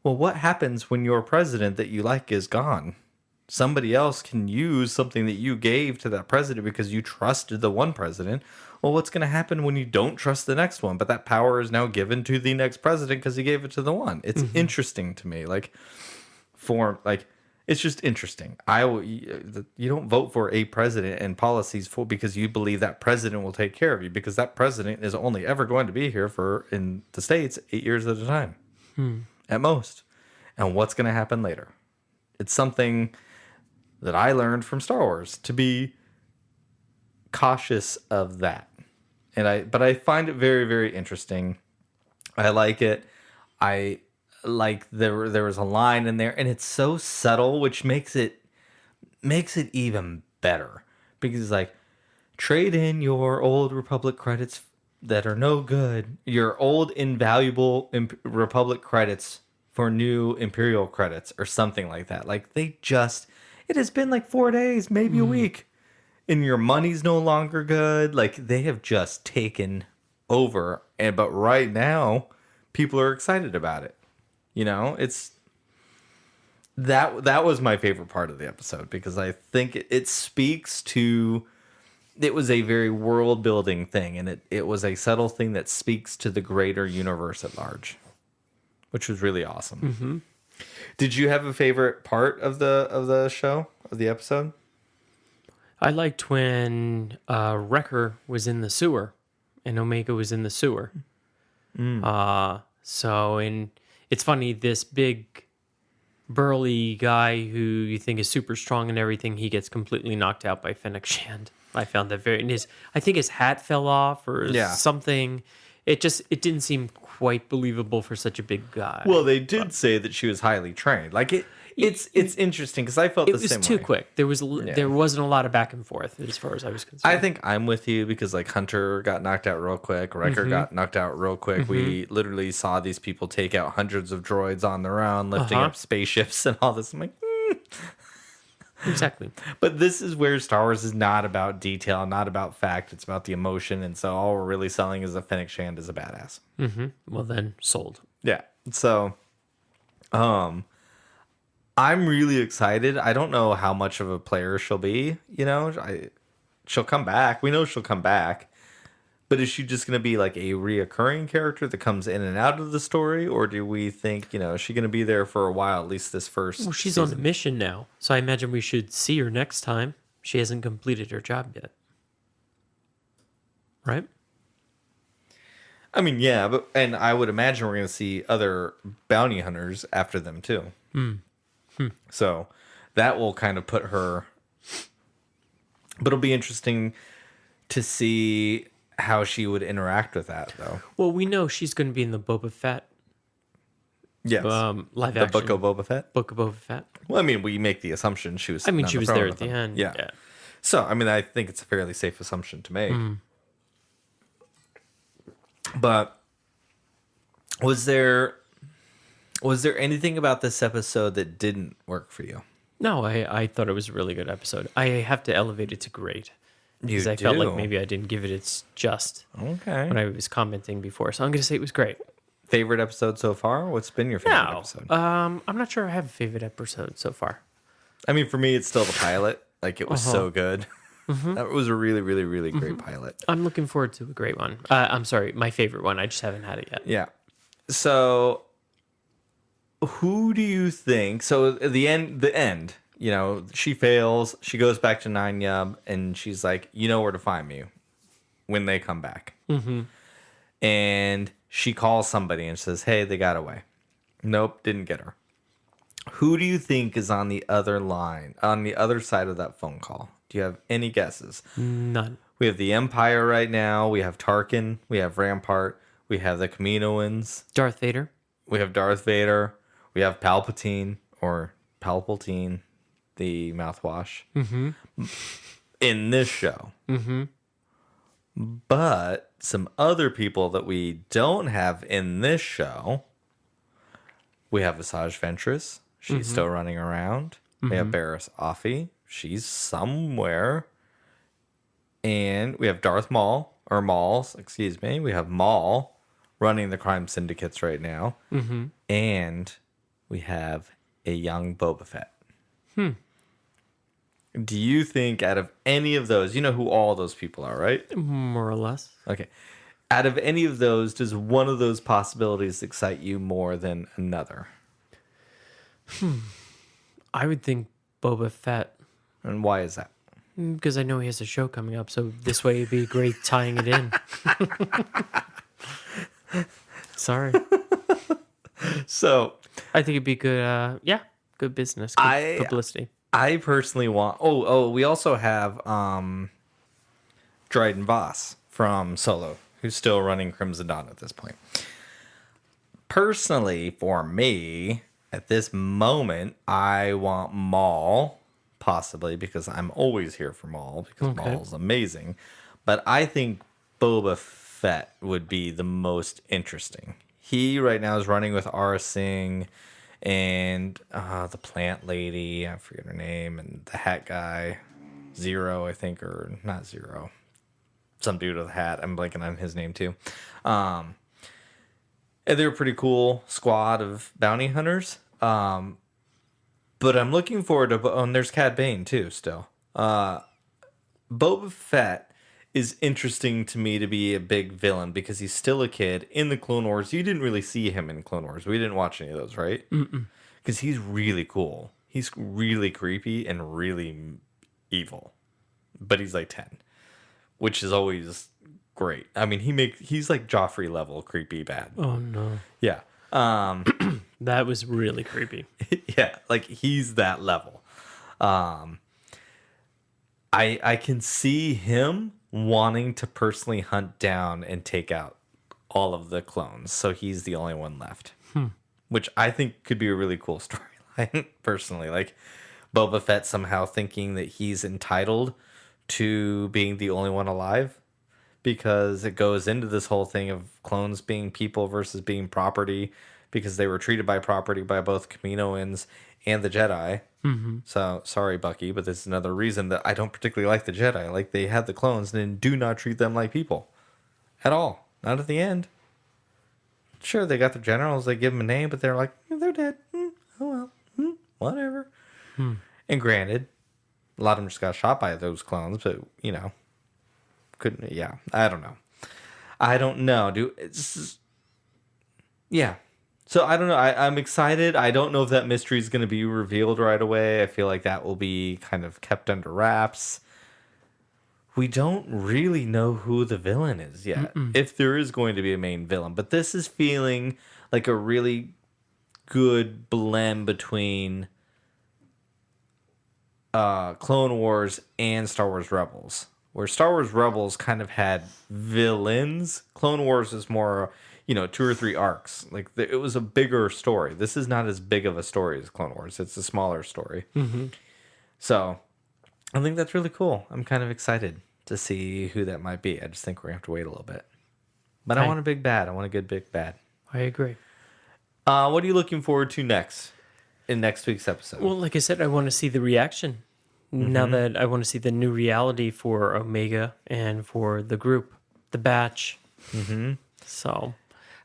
Well, what happens when your president that you like is gone? Somebody else can use something that you gave to that president because you trusted the one president. Well, what's going to happen when you don't trust the next one? But that power is now given to the next president because he gave it to the one. It's interesting to me. It's just interesting. You don't vote for a president and policies because you believe that president will take care of you, because that president is only ever going to be here in the States 8 years at a time, at most. And what's going to happen later? It's something that I learned from Star Wars, to be cautious of that. But I find it very, very interesting. I like it. There was a line in there, and it's so subtle, which makes it even better because it's like trade in your old Republic credits that are no good, your old invaluable Republic credits for new Imperial credits or something like that. Like it has been like 4 days, maybe a week, and your money's no longer good. Like they have just taken over, but right now people are excited about it. You know, it's that was my favorite part of the episode because I think it speaks to. It was a very world building thing, and it was a subtle thing that speaks to the greater universe at large, which was really awesome. Mm-hmm. Did you have a favorite part of the show, of the episode? I liked when Wrecker was in the sewer and Omega was in the sewer. It's funny, this big burly guy who you think is super strong and everything, he gets completely knocked out by Fennec Shand. I found that I think his hat fell off or something. It didn't seem quite believable for such a big guy. Well, they did say that she was highly trained. Like it's interesting because I felt the same way. It was too quick. There wasn't a lot of back and forth as far as I was concerned. I think I'm with you because like Hunter got knocked out real quick. Wrecker got knocked out real quick. Mm-hmm. We literally saw these people take out hundreds of droids on their own, lifting up spaceships and all this. I'm like, Exactly. But this is where Star Wars is not about detail, not about fact. It's about the emotion. And so all we're really selling is that Fennec Shand is a badass. Mm-hmm. Well, then sold. Yeah. So, I'm really excited. I don't know how much of a player she'll be. You know, she'll come back. We know she'll come back. But is she just going to be like a reoccurring character that comes in and out of the story? Or do we think, is she going to be there for a while, at least this first Well, she's season? on a mission now. So I imagine we should see her next time. She hasn't completed her job yet. Right? I mean, yeah. And I would imagine we're going to see other bounty hunters after them, too. So that will kind of put her... But it'll be interesting to see how she would interact with that, though. Well, we know she's going to be in the Boba Fett. Yes. Live the action. Book of Boba Fett? Book of Boba Fett. Well, I mean, we make the assumption she was She was there at the end. Yeah. So, I mean, I think it's a fairly safe assumption to make. But was there anything about this episode that didn't work for you? No, I thought it was a really good episode. I have to elevate it to great. Because I felt like maybe I didn't give it its just when I was commenting before. So I'm going to say it was great. Favorite episode so far? What's been your favorite episode? I'm not sure I have a favorite episode so far. I mean, for me, it's still the pilot. Like, it was so good. That was a really, really, really great pilot. I'm looking forward to a great one. I'm sorry, my favorite one. I just haven't had it yet. Yeah. So, who do you think... So, the end... she fails. She goes back to Nine Yub, and she's like, you know where to find me when they come back. Mm-hmm. And she calls somebody and says, hey, they got away. Nope, didn't get her. Who do you think is on the other line, on the other side of that phone call? Do you have any guesses? None. We have the Empire right now. We have Tarkin. We have Rampart. We have the Kaminoans. Darth Vader. We have Darth Vader. We have Palpatine, the mouthwash, in this show. But some other people that we don't have in this show, we have Asajj Ventress. She's still running around. We have Barriss Offee. She's somewhere. And we have Darth Maul, or Mauls, excuse me. We have Maul running the crime syndicates right now. And we have a young Boba Fett. Do you think out of any of those, you know who all those people are, right? More or less. Okay. Out of any of those, does one of those possibilities excite you more than another? I would think Boba Fett. And why is that? Because I know he has a show coming up, so this way it'd be great tying it in. Sorry. So I think it'd be good, good business, good publicity. I personally want... we also have Dryden Voss from Solo, who's still running Crimson Dawn at this point. Personally, for me, at this moment, I want Maul, possibly, because I'm always here for Maul, because Maul's amazing. But I think Boba Fett would be the most interesting. He right now is running with Aura Singh and the plant lady, I forget her name, and the hat guy, Zero, I think, or not Zero. Some dude with a hat. I'm blanking on his name too. And they're a pretty cool squad of bounty hunters. But I'm looking forward to... and there's Cad Bane too still. Boba Fett is interesting to me to be a big villain because he's still a kid. In the Clone Wars, you didn't really see him in Clone Wars. We didn't watch any of those, right? Because he's really cool. He's really creepy and really evil. But he's like 10, which is always great. I mean, he's like Joffrey level creepy bad. Oh, no. Yeah. That was really creepy. Yeah, like he's that level. I can see him wanting to personally hunt down and take out all of the clones, so he's the only one left. Which I think could be a really cool storyline, personally. Like Boba Fett somehow thinking that he's entitled to being the only one alive, because it goes into this whole thing of clones being people versus being property, because they were treated by property by both Kaminoans and the Jedi. So, sorry, Bucky, but this is another reason that I don't particularly like the Jedi. Like, they had the clones and do not treat them like people. At all. Not at the end. Sure, they got the generals, they give them a name, but they're like, they're dead. Oh well. Whatever. And granted, a lot of them just got shot by those clones, but, you know, couldn't, yeah, I don't know. Yeah. So I don't know. I'm excited. I don't know if that mystery is going to be revealed right away. I feel like that will be kind of kept under wraps. We don't really know who the villain is yet, if there is going to be a main villain. But this is feeling like a really good blend between Clone Wars and Star Wars Rebels. Where Star Wars Rebels kind of had villains, Clone Wars is more, 2 or 3 arcs. Like, it was a bigger story. This is not as big of a story as Clone Wars. It's a smaller story. So, I think that's really cool. I'm kind of excited to see who that might be. I just think we're going to have to wait a little bit. But I want a big bad. I want a good big bad. I agree. What are you looking forward to next in next week's episode? Well, like I said, I want to see the reaction. Now that I want to see the new reality for Omega and for the group, the batch. So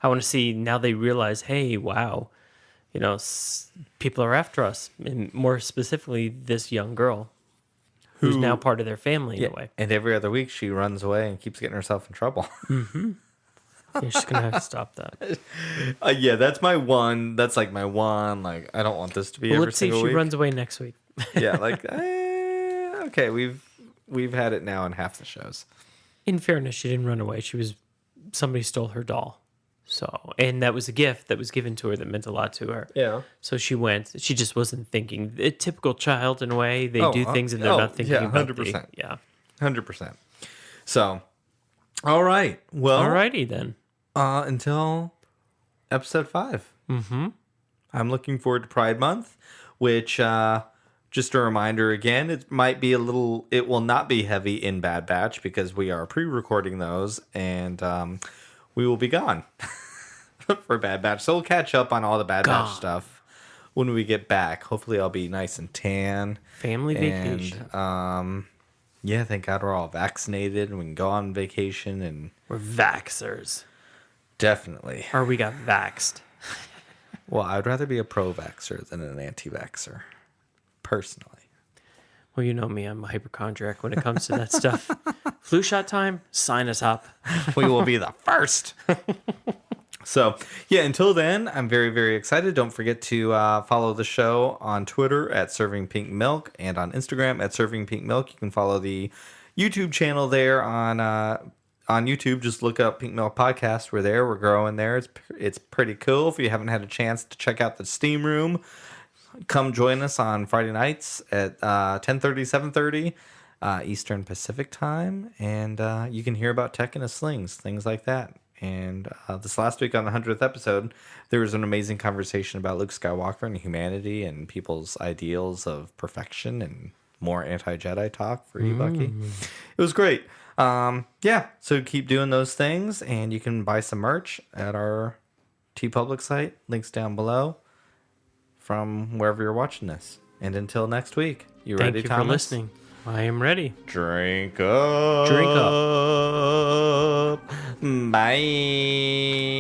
I want to see now they realize, hey, wow, people are after us. And more specifically, this young girl who's now part of their family in a way. And every other week she runs away and keeps getting herself in trouble. You're just going to have to stop that. Yeah, that's my one. That's like my one. Like, I don't want this to be every single week. Let's see if she runs away next week. Yeah, like, okay, we've had it now in half the shows. In fairness, she didn't run away. Somebody stole her doll. So, and that was a gift that was given to her that meant a lot to her. Yeah. So she went. She just wasn't thinking. A typical child in a way. They do things and they're not thinking about 100%. Yeah. 100%. So, all right. Well, alrighty then. Until episode 5. I'm looking forward to Pride Month, which, just a reminder again, it will not be heavy in Bad Batch because we are pre-recording those and we will be gone for Bad Batch. So we'll catch up on all the Bad Batch stuff when we get back. Hopefully I'll be nice and tan. Family vacation. Yeah, thank God we're all vaccinated and we can go on vacation. And we're vaxxers. Definitely. Or we got vaxxed. Well, I'd rather be a pro-vaxxer than an anti-vaxxer. Personally. Well, you know me, I'm a hypochondriac when it comes to that stuff. Flu shot time, sign us up. We will be the first. So, yeah, until then, I'm very, very excited. Don't forget to follow the show on Twitter at servingpinkmilk and on Instagram at servingpinkmilk. You can follow the YouTube channel there on YouTube. Just look up Pink Milk Podcast. We're there. We're growing there. It's pretty cool. If you haven't had a chance to check out the Steam Room, come join us on Friday nights at 10:30, 7:30 Eastern Pacific time. And you can hear about tech in a slings, things like that. And this last week on the 100th episode, there was an amazing conversation about Luke Skywalker and humanity and people's ideals of perfection. And more anti-Jedi talk for you, Bucky. It was great. Yeah, so keep doing those things, and you can buy some merch at our TeePublic site. Links down below from wherever you're watching this. And until next week, you Thank ready, you Thomas? for listening. I am ready. Drink up. Drink up. Bye.